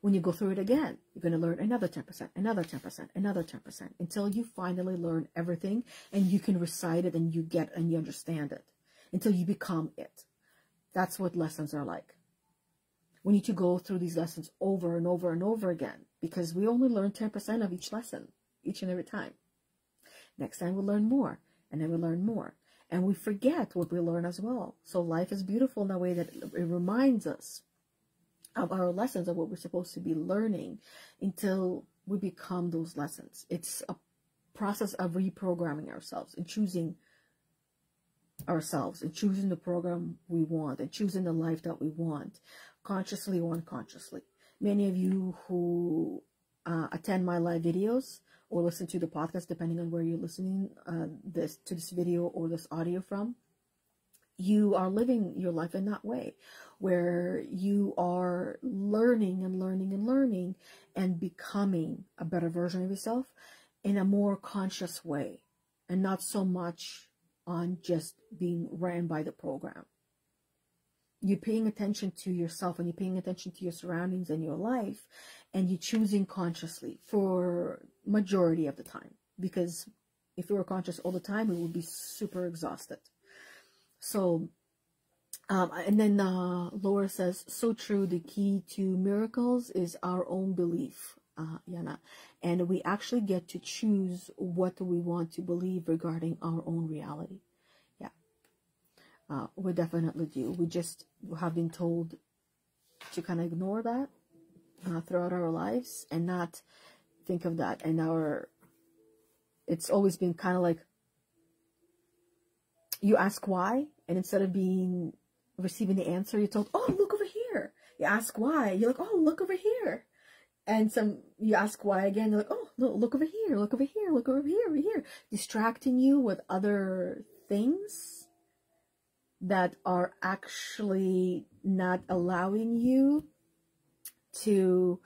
When you go through it again, you're going to learn another 10%, another 10%, another 10%, until you finally learn everything and you can recite it and you get and you understand it, until you become it. That's what lessons are like. we need to go through these lessons over and over and over again, because we only learn 10% of each lesson, each and every time. Next time we'll learn more, and then we'll learn more. And we forget what we learn as well. So life is beautiful in a way that it reminds us of our lessons, of what we're supposed to be learning, until we become those lessons. It's a process of reprogramming ourselves and choosing ourselves and choosing the program we want and choosing the life that we want, consciously or unconsciously. Many of you who attend my live videos or listen to the podcast, depending on where you're listening to this video or this audio from, you are living your life in that way, where you are learning and learning and learning and becoming a better version of yourself in a more conscious way, and not so much on just being ran by the program. You're paying attention to yourself, and you're paying attention to your surroundings and your life, and you're choosing consciously for majority of the time. Because if we were conscious all the time, we would be super exhausted. So, and then Laura says, so true, the key to miracles is our own belief, Yana. And we actually get to choose what we want to believe regarding our own reality. Yeah, we definitely do. We just have been told to kind of ignore that throughout our lives and not think of that. And it's always been kind of like, you ask why, and instead of receiving the answer, you're told, oh, look over here. You ask why, you're like, oh, look over here. And you ask why again, you're like, oh, look over here, look over here, look over here, over here. Distracting you with other things that are actually not allowing you to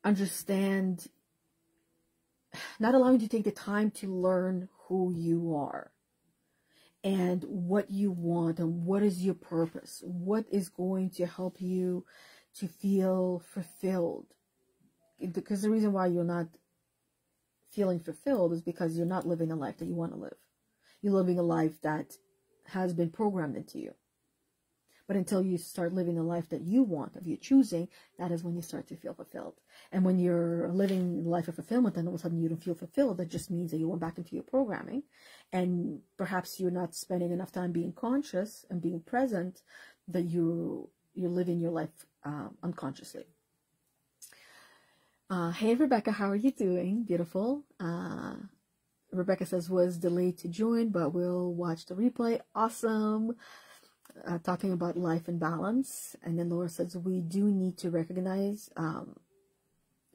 understand, not allowing you to take the time to learn who you are and what you want and what is your purpose, what is going to help you to feel fulfilled. Because the reason why you're not feeling fulfilled is because you're not living a life that you want to live. You're living a life that has been programmed into you. But until you start living the life that you want, of you choosing, that is when you start to feel fulfilled. And when you're living a life of fulfillment, then all of a sudden you don't feel fulfilled. That just means that you went back into your programming. And perhaps you're not spending enough time being conscious and being present, that you're living your life unconsciously. Hey, Rebecca, how are you doing? Beautiful. Rebecca says, was delayed to join, but we'll watch the replay. Awesome. Talking about life and balance. And then Laura says, we do need to recognize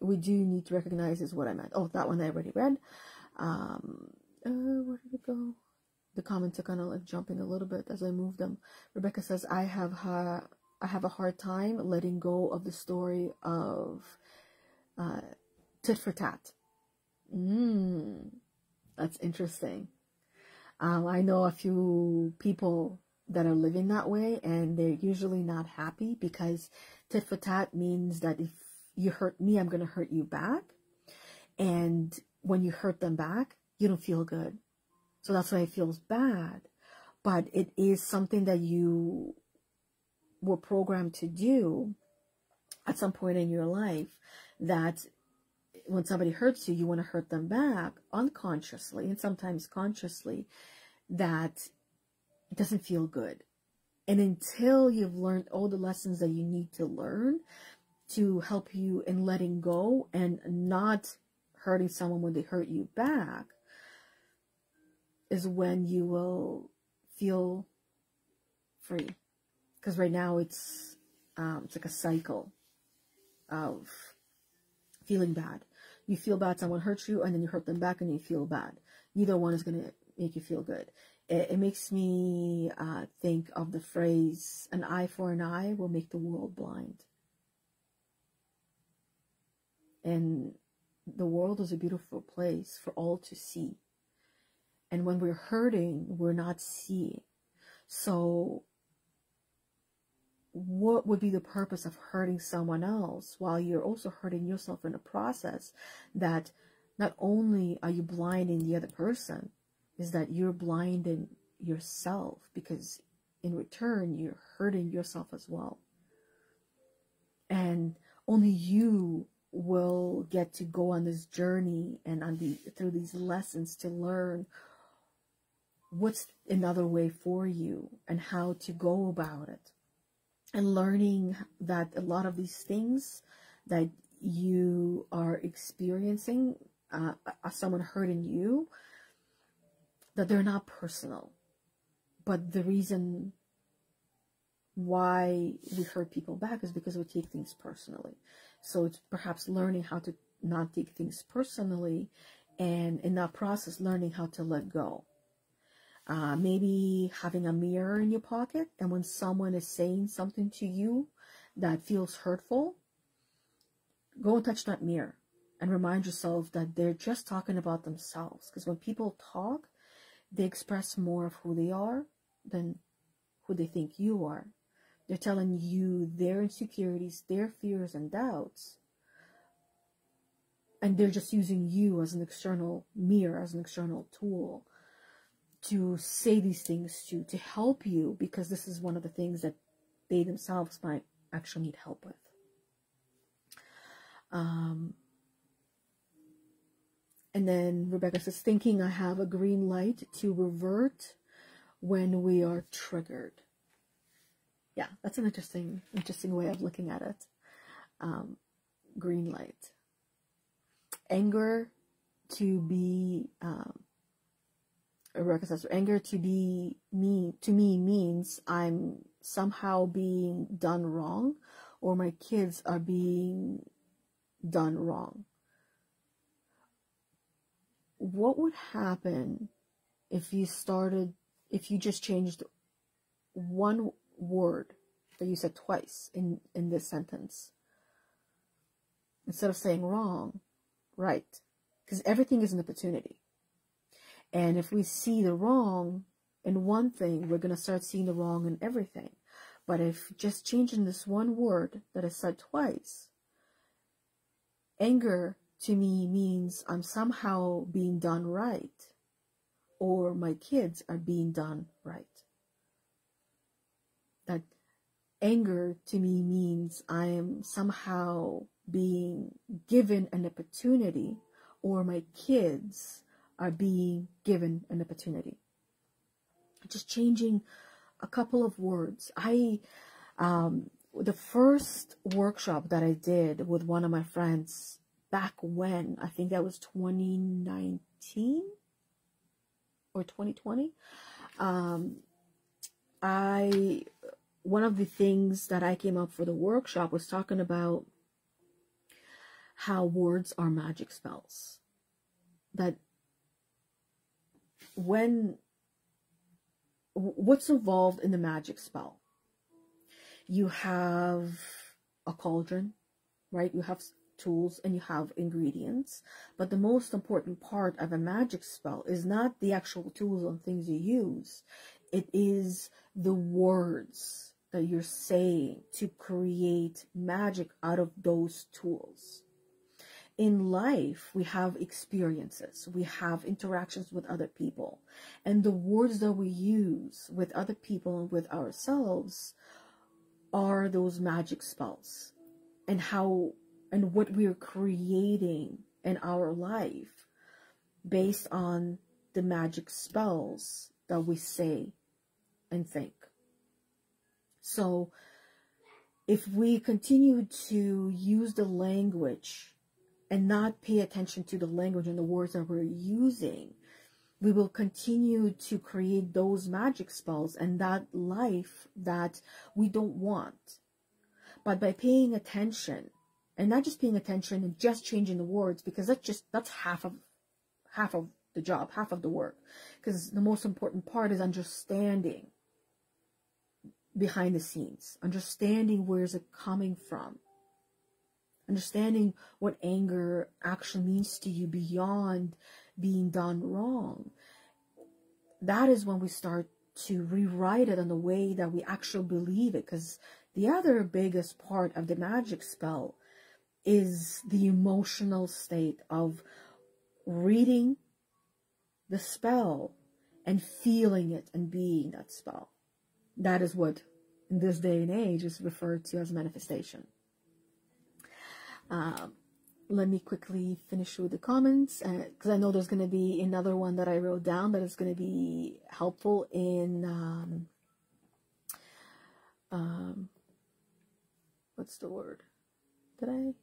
is what I meant. Oh, that one I already read. Where did it go? The comments are kind of like jumping a little bit as I move them. Rebecca says, I have a hard time letting go of the story of tit for tat. That's interesting. I know a few people that are living that way, and they're usually not happy, because tit for tat means that if you hurt me, I'm going to hurt you back. And when you hurt them back, you don't feel good. So that's why it feels bad. But it is something that you were programmed to do at some point in your life, that when somebody hurts you, you want to hurt them back unconsciously and sometimes consciously. That it doesn't feel good. And until you've learned all the lessons that you need to learn to help you in letting go and not hurting someone when they hurt you back, is when you will feel free. Because right now it's like a cycle of feeling bad. You feel bad, someone hurts you, and then you hurt them back and you feel bad. Neither one is going to make you feel good. It makes me think of the phrase, an eye for an eye will make the world blind. And the world is a beautiful place for all to see. And when we're hurting, we're not seeing. So what would be the purpose of hurting someone else while you're also hurting yourself in a process that not only are you blinding the other person, is that you're blinding yourself, because in return, you're hurting yourself as well. And only you will get to go on this journey and through these lessons to learn what's another way for you and how to go about it. And learning that a lot of these things that you are experiencing, as someone hurting you, that they're not personal. But the reason why we hurt people back is because we take things personally. So it's perhaps learning how to not take things personally, and in that process, learning how to let go. Maybe having a mirror in your pocket, and when someone is saying something to you that feels hurtful, go and touch that mirror and remind yourself that they're just talking about themselves. Because when people talk, they express more of who they are than who they think you are. They're telling you their insecurities, their fears and doubts. And they're just using you as an external mirror, as an external tool to say these things to help you, because this is one of the things that they themselves might actually need help with. And then Rebecca says, thinking I have a green light to revert when we are triggered. Yeah, that's an interesting way of looking at it. Green light. Anger to be, Rebecca says, anger to me means I'm somehow being done wrong, or my kids are being done wrong. What would happen if you just changed one word that you said twice in this sentence? Instead of saying wrong, right? Because everything is an opportunity. And if we see the wrong in one thing, we're going to start seeing the wrong in everything. But if just changing this one word that is said twice, anger to me means I'm somehow being done right, or my kids are being done right. That anger to me means I am somehow being given an opportunity, or my kids are being given an opportunity. Just changing a couple of words. The first workshop that I did with one of my friends back when, I think that was 2019 or 2020. One of the things that I came up for the workshop was talking about how words are magic spells. That what's involved in the magic spell? You have a cauldron, right? You have tools and you have ingredients. But the most important part of a magic spell is not the actual tools and things you use. It is the words that you're saying to create magic out of those tools. In life, we have experiences, we have interactions with other people, and the words that we use with other people and with ourselves are those magic spells, and what we're creating in our life based on the magic spells that we say and think. So if we continue to use the language and not pay attention to the language and the words that we're using, we will continue to create those magic spells and that life that we don't want. But by paying attention, and not just paying attention and just changing the words, because that's half of the job, half of the work. Because the most important part is understanding behind the scenes, understanding where is it coming from. Understanding what anger actually means to you beyond being done wrong. That is when we start to rewrite it in the way that we actually believe it. Because the other biggest part of the magic spell is the emotional state of reading the spell and feeling it and being that spell. That is what in this day and age is referred to as manifestation. Let me quickly finish with the comments, because I know there's going to be another one that I wrote down that is going to be helpful in, what's the word? Did I?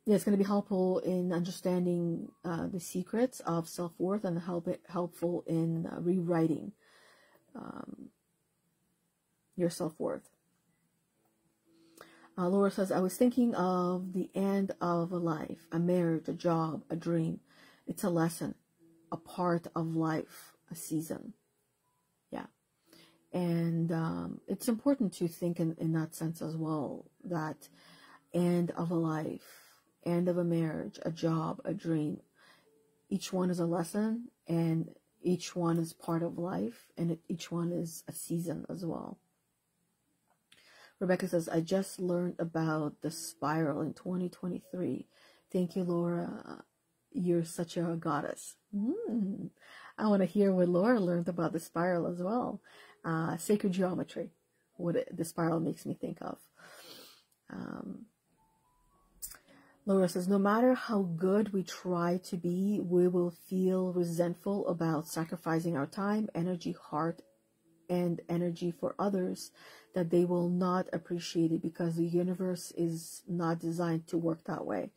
Yeah, it's going to be helpful in understanding the secrets of self-worth, and helpful in rewriting your self-worth. Laura says, I was thinking of the end of a life, a marriage, a job, a dream. It's a lesson, a part of life, a season. Yeah. And it's important to think in that sense as well, that end of a life, end of a marriage, a job, a dream. Each one is a lesson, and each one is part of life, and each one is a season as well. Rebecca says, I just learned about the spiral in 2023. Thank you, Laura. You're such a goddess. I want to hear what Laura learned about the spiral as well. Sacred geometry, what the spiral makes me think of. Laura says, no matter how good we try to be, we will feel resentful about sacrificing our time, energy, heart, and energy for others, that they will not appreciate it because the universe is not designed to work that way.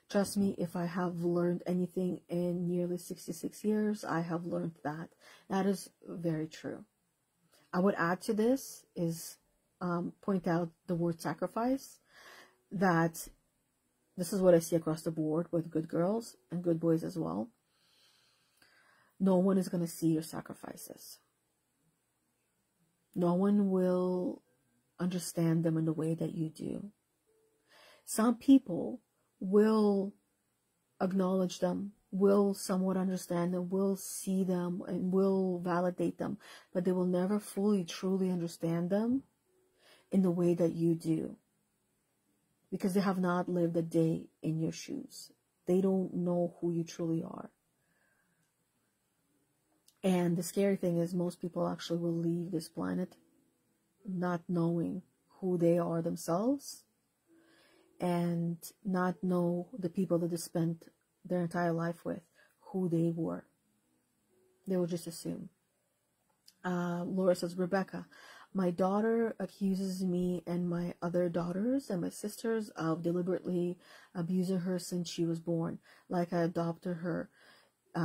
Trust me, if I have learned anything in nearly 66 years, I have learned that. That is very true. I would add to this is point out the word sacrifice, that this is what I see across the board with good girls and good boys as well. No one is going to see your sacrifices. No one will understand them in the way that you do. Some people will acknowledge them, will somewhat understand them, will see them, and will validate them, but they will never fully, truly understand them in the way that you do, because they have not lived a day in your shoes. They don't know who you truly are. And the scary thing is, most people actually will leave this planet not knowing who they are themselves, and not know the people that they spent their entire life with, who they were. They will just assume. Laura says, Rebecca, my daughter accuses me and my other daughters and my sisters of deliberately abusing her since she was born, like I adopted her.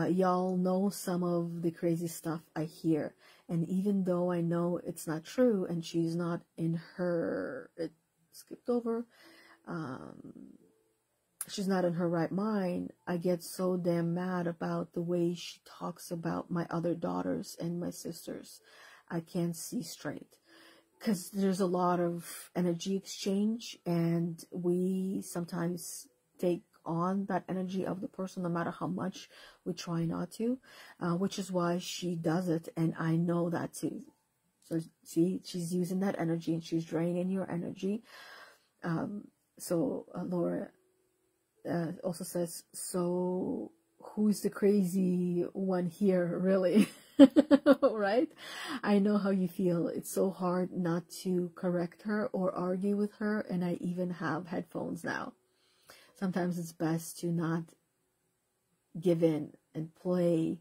Y'all know some of the crazy stuff I hear, and even though I know it's not true and she's not in her, it skipped over, she's not in her right mind, I get so damn mad about the way she talks about my other daughters and my sisters. I can't see straight, because there's a lot of energy exchange, and we sometimes take on that energy of the person, no matter how much we try not to, which is why she does it, and I know that too. So see, she's using that energy, and she's draining your energy. Laura also says, so who's the crazy one here, really? Right? I know how you feel. It's so hard not to correct her or argue with her, and I even have headphones now. Sometimes it's best to not give in and play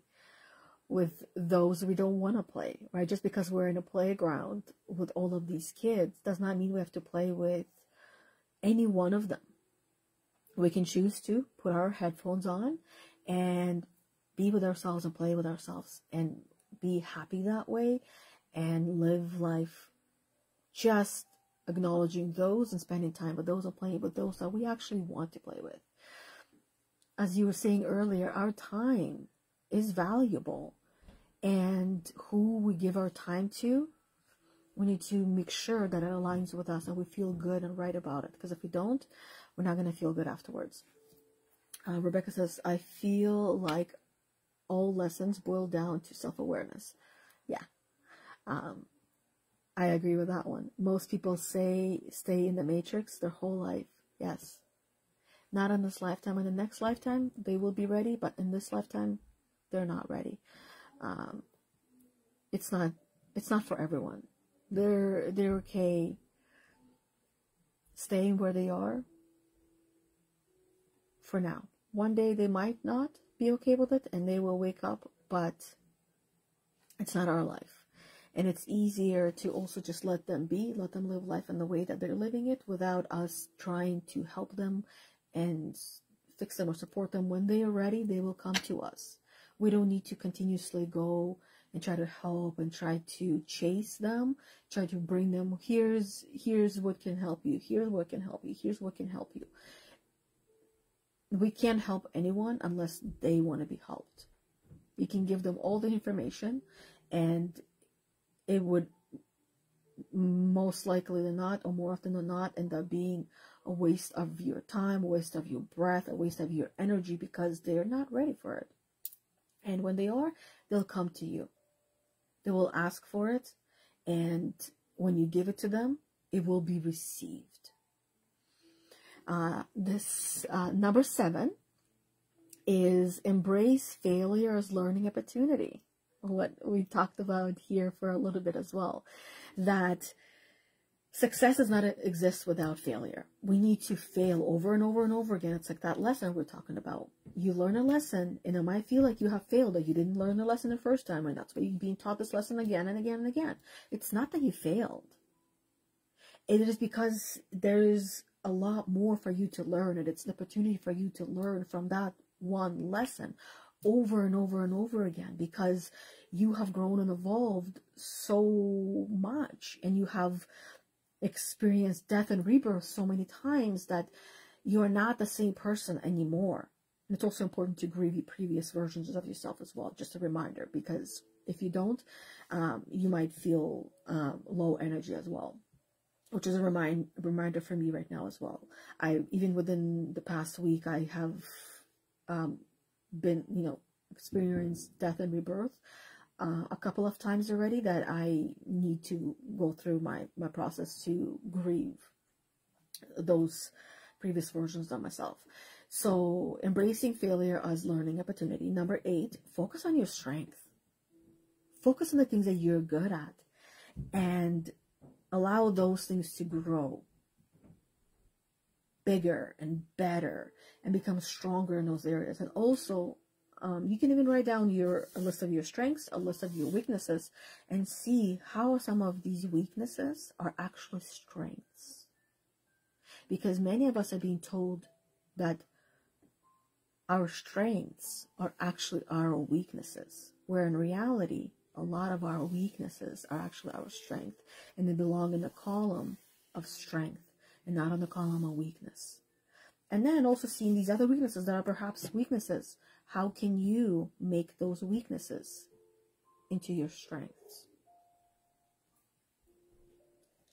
with those we don't want to play, right? Just because we're in a playground with all of these kids does not mean we have to play with any one of them. We can choose to put our headphones on and be with ourselves and play with ourselves and be happy that way, and live life just acknowledging those and spending time with those and playing with those that we actually want to play with. As you were saying earlier, our time is valuable, and who we give our time to, we need to make sure that it aligns with us and we feel good and right about it, because if we don't, we're not going to feel good afterwards. Rebecca says, I feel like all lessons boil down to self-awareness. Yeah. I agree with that one. Most people say stay in the matrix their whole life. Yes. Not in this lifetime. In the next lifetime, they will be ready, but in this lifetime, they're not ready. It's not for everyone. They're okay staying where they are for now. One day they might not be okay with it and they will wake up, but it's not our life. And it's easier to also just let them be, let them live life in the way that they're living it without us trying to help them and fix them or support them. When they are ready, they will come to us. We don't need to continuously go and try to help and try to chase them, try to bring them, here's what can help you, here's what can help you, here's what can help you. We can't help anyone unless they want to be helped. You can give them all the information, and it would most likely than not, or more often than not, end up being a waste of your time, a waste of your breath, a waste of your energy, because they're not ready for it. And when they are, they'll come to you. They will ask for it, and when you give it to them, it will be received. Number 7 is embrace failure as learning opportunity. What we talked about here for a little bit as well, that success does not exist without failure. We need to fail over and over and over again. It's like that lesson we're talking about. You learn a lesson, and it might feel like you have failed, or you didn't learn the lesson the first time, and that's why you're being taught this lesson again and again and again. It's not that you failed. It is because there is a lot more for you to learn, and it's an opportunity for you to learn from that one lesson over and over and over again, because you have grown and evolved so much, and you have experienced death and rebirth so many times that you are not the same person anymore. And it's also important to grieve previous versions of yourself as well, just a reminder, because if you don't, you might feel low energy as well, which is a reminder for me right now as well. Even within the past week, I have been, experienced death and rebirth a couple of times already, that I need to go through my process to grieve those previous versions of myself. So embracing failure as learning opportunity. Number 8, focus on your strength. Focus on the things that you're good at, and allow those things to grow bigger and better and become stronger in those areas. And also, you can even write down a list of your strengths, a list of your weaknesses, and see how some of these weaknesses are actually strengths. Because many of us are being told that our strengths are actually our weaknesses, where in reality, a lot of our weaknesses are actually our strength, and they belong in the column of strength and not on the column of weakness. And then also seeing these other weaknesses that are perhaps weaknesses. How can you make those weaknesses into your strengths?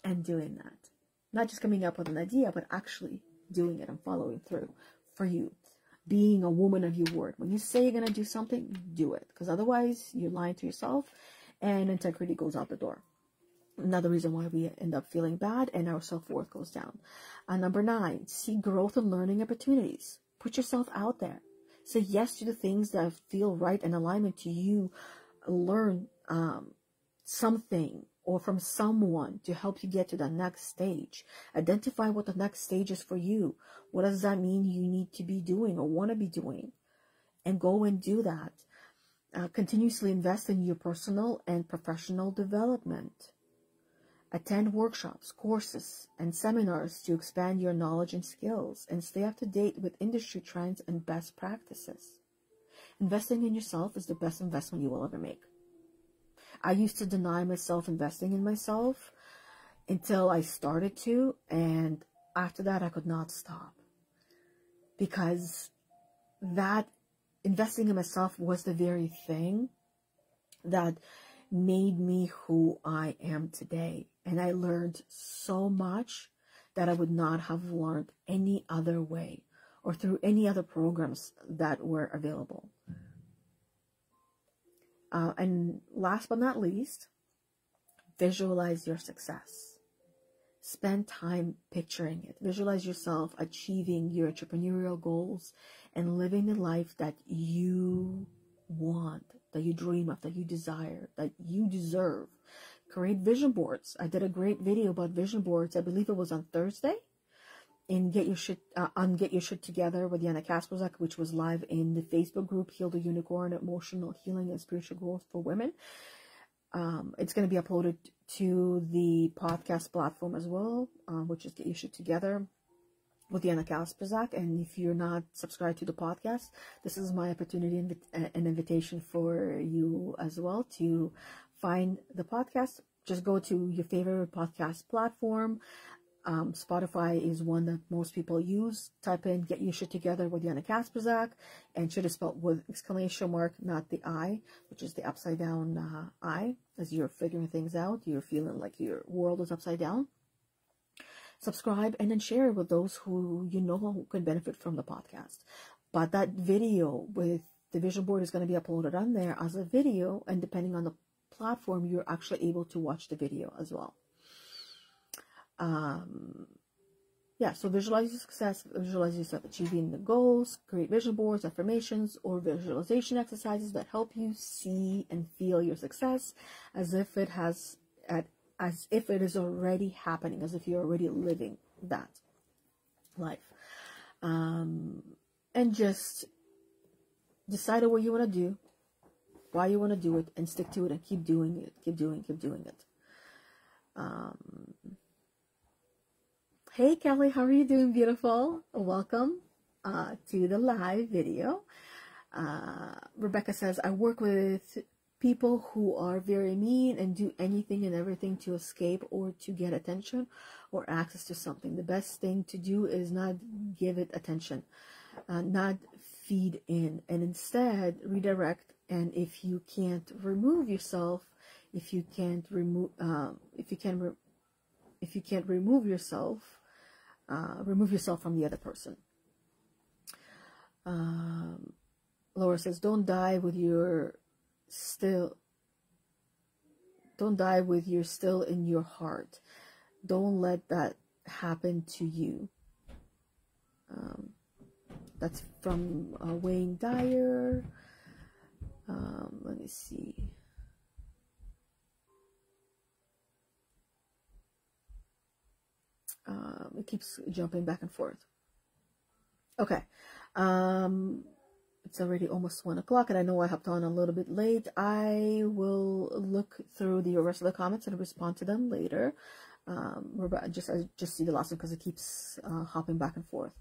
And doing that. Not just coming up with an idea, but actually doing it and following through for you. Being a woman of your word. When you say you're going to do something, do it. Because otherwise, you're lying to yourself and integrity goes out the door. Another reason why we end up feeling bad and our self-worth goes down. Number 9, seek growth and learning opportunities. Put yourself out there. Say yes to the things that feel right and alignment to you. Learn something or from someone to help you get to the next stage. Identify what the next stage is for you. What does that mean you need to be doing or want to be doing? And go and do that. Continuously invest in your personal and professional development. Attend workshops, courses, and seminars to expand your knowledge and skills, and stay up to date with industry trends and best practices. Investing in yourself is the best investment you will ever make. I used to deny myself investing in myself until I started to, and after that I could not stop. Because that investing in myself was the very thing that made me who I am today. And I learned so much that I would not have learned any other way or through any other programs that were available. And last but not least, visualize your success. Spend time picturing it. Visualize yourself achieving your entrepreneurial goals and living the life that you want, that you dream of, that you desire, that you deserve. Create vision boards. I did a great video about vision boards. I believe it was on Thursday. in Get Your Shit Together with Yana Kasperczak, which was live in the Facebook group Heal the Unicorn: Emotional Healing and Spiritual Growth for Women. It's going to be uploaded to the podcast platform as well, which is Get Your Shit Together with Yana Kasperczak. And if you're not subscribed to the podcast, this is my opportunity and an invitation for you as well to find the podcast. Just go to your favorite podcast platform. Spotify is one that most people use. Type in Get Your Shit Together with Yana Kasperczak, and should have spelled with exclamation mark, not the I, which is the upside down I. As you're figuring things out, you're feeling like your world is upside down. Subscribe and then share it with those who you know who could benefit from the podcast. But that video with the vision board is going to be uploaded on there as a video, and depending on the platform, you're actually able to watch the video as well. Yeah, so visualize your success, visualize yourself achieving the goals, create vision boards, affirmations, or visualization exercises that help you see and feel your success as if it is already happening, as if you're already living that life. And just decide what you want to do, why you want to do it, and stick to it, and keep doing it, keep doing it. Hey Kelly, how are you doing, beautiful? Welcome to the live video. Rebecca says, I work with people who are very mean and do anything and everything to escape or to get attention or access to something. The best thing to do is not give it attention, not feed in, and instead redirect. And if you can't remove yourself, if you can't remove yourself from the other person. Laura says, don't die with your still in your heart. Don't let that happen to you. That's from Wayne Dyer. Let me see. It keeps jumping back and forth. Okay. It's already almost 1 o'clock, and I know I hopped on a little bit late. I will look through the rest of the comments and respond to them later. I just see the last one because it keeps hopping back and forth.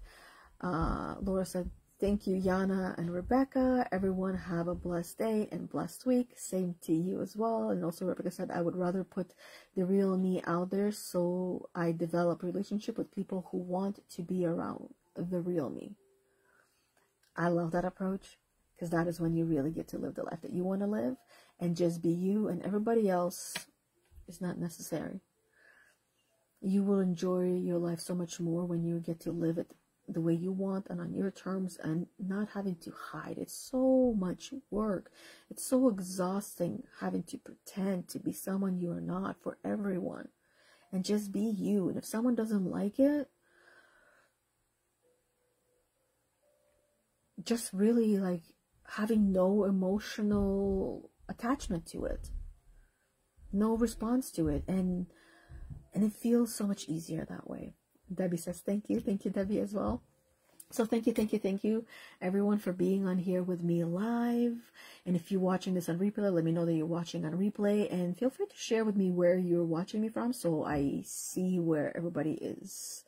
Laura said, thank you, Yana and Rebecca. Everyone have a blessed day and blessed week. Same to you as well. And also Rebecca said, I would rather put the real me out there so I develop relationship with people who want to be around the real me. I love that approach, because that is when you really get to live the life that you want to live, and just be you, and everybody else is not necessary. You will enjoy your life so much more when you get to live it the way you want and on your terms, and not having to hide. It's so much work. It's so exhausting having to pretend to be someone you are not for everyone, and just be you. And if someone doesn't like it, just really like having no emotional attachment to it, no response to it, and it feels so much easier that way. Debbie says, thank you, Debbie, as well. So thank you, everyone, for being on here with me live. And if you're watching this on replay, let me know that you're watching on replay, and feel free to share with me where you're watching me from, so I see where everybody is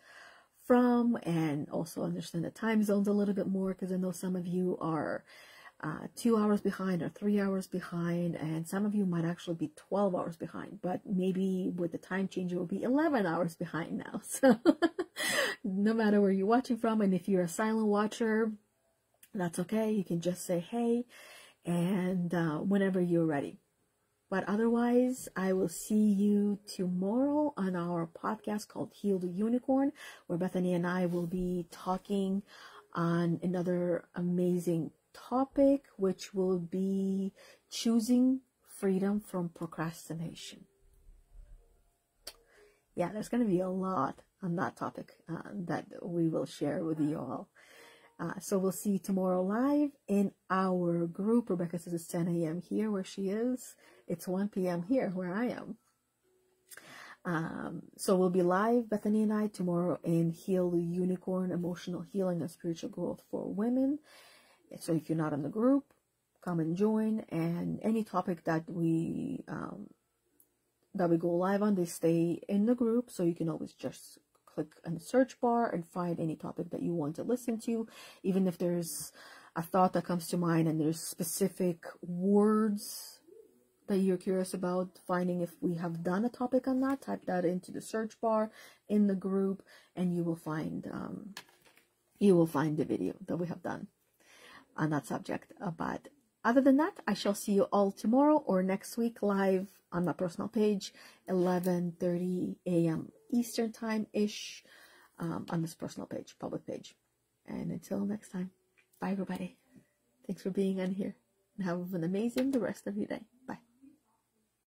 from, and also understand the time zones a little bit more, because I know some of you are 2 hours behind or 3 hours behind, and some of you might actually be 12 hours behind, but maybe with the time change it will be 11 hours behind now. So no matter where you're watching from, and if you're a silent watcher, that's okay. You can just say hey, and whenever you're ready. But otherwise, I will see you tomorrow on our podcast called Heal the Unicorn, where Bethany and I will be talking on another amazing topic, which will be choosing freedom from procrastination. Yeah, there's going to be a lot on that topic that we will share with you all. So we'll see you tomorrow live in our group. Rebecca says it's 10 a.m. here where she is. It's 1 p.m. here where I am. So we'll be live, Bethany and I, tomorrow in Heal the Unicorn, Emotional Healing and Spiritual Growth for Women. So if you're not in the group, come and join. And any topic that we go live on, they stay in the group. So you can always just click on the search bar and find any topic that you want to listen to. Even if there's a thought that comes to mind and there's specific words that you're curious about finding, if we have done a topic on that, type that into the search bar in the group, and you will find the video that we have done on that subject. But other than that, I shall see you all tomorrow or next week live on my personal page, 11:30 a.m. Eastern time-ish, on this personal page, public page. And until next time, bye everybody. Thanks for being on here, and have an amazing the rest of your day.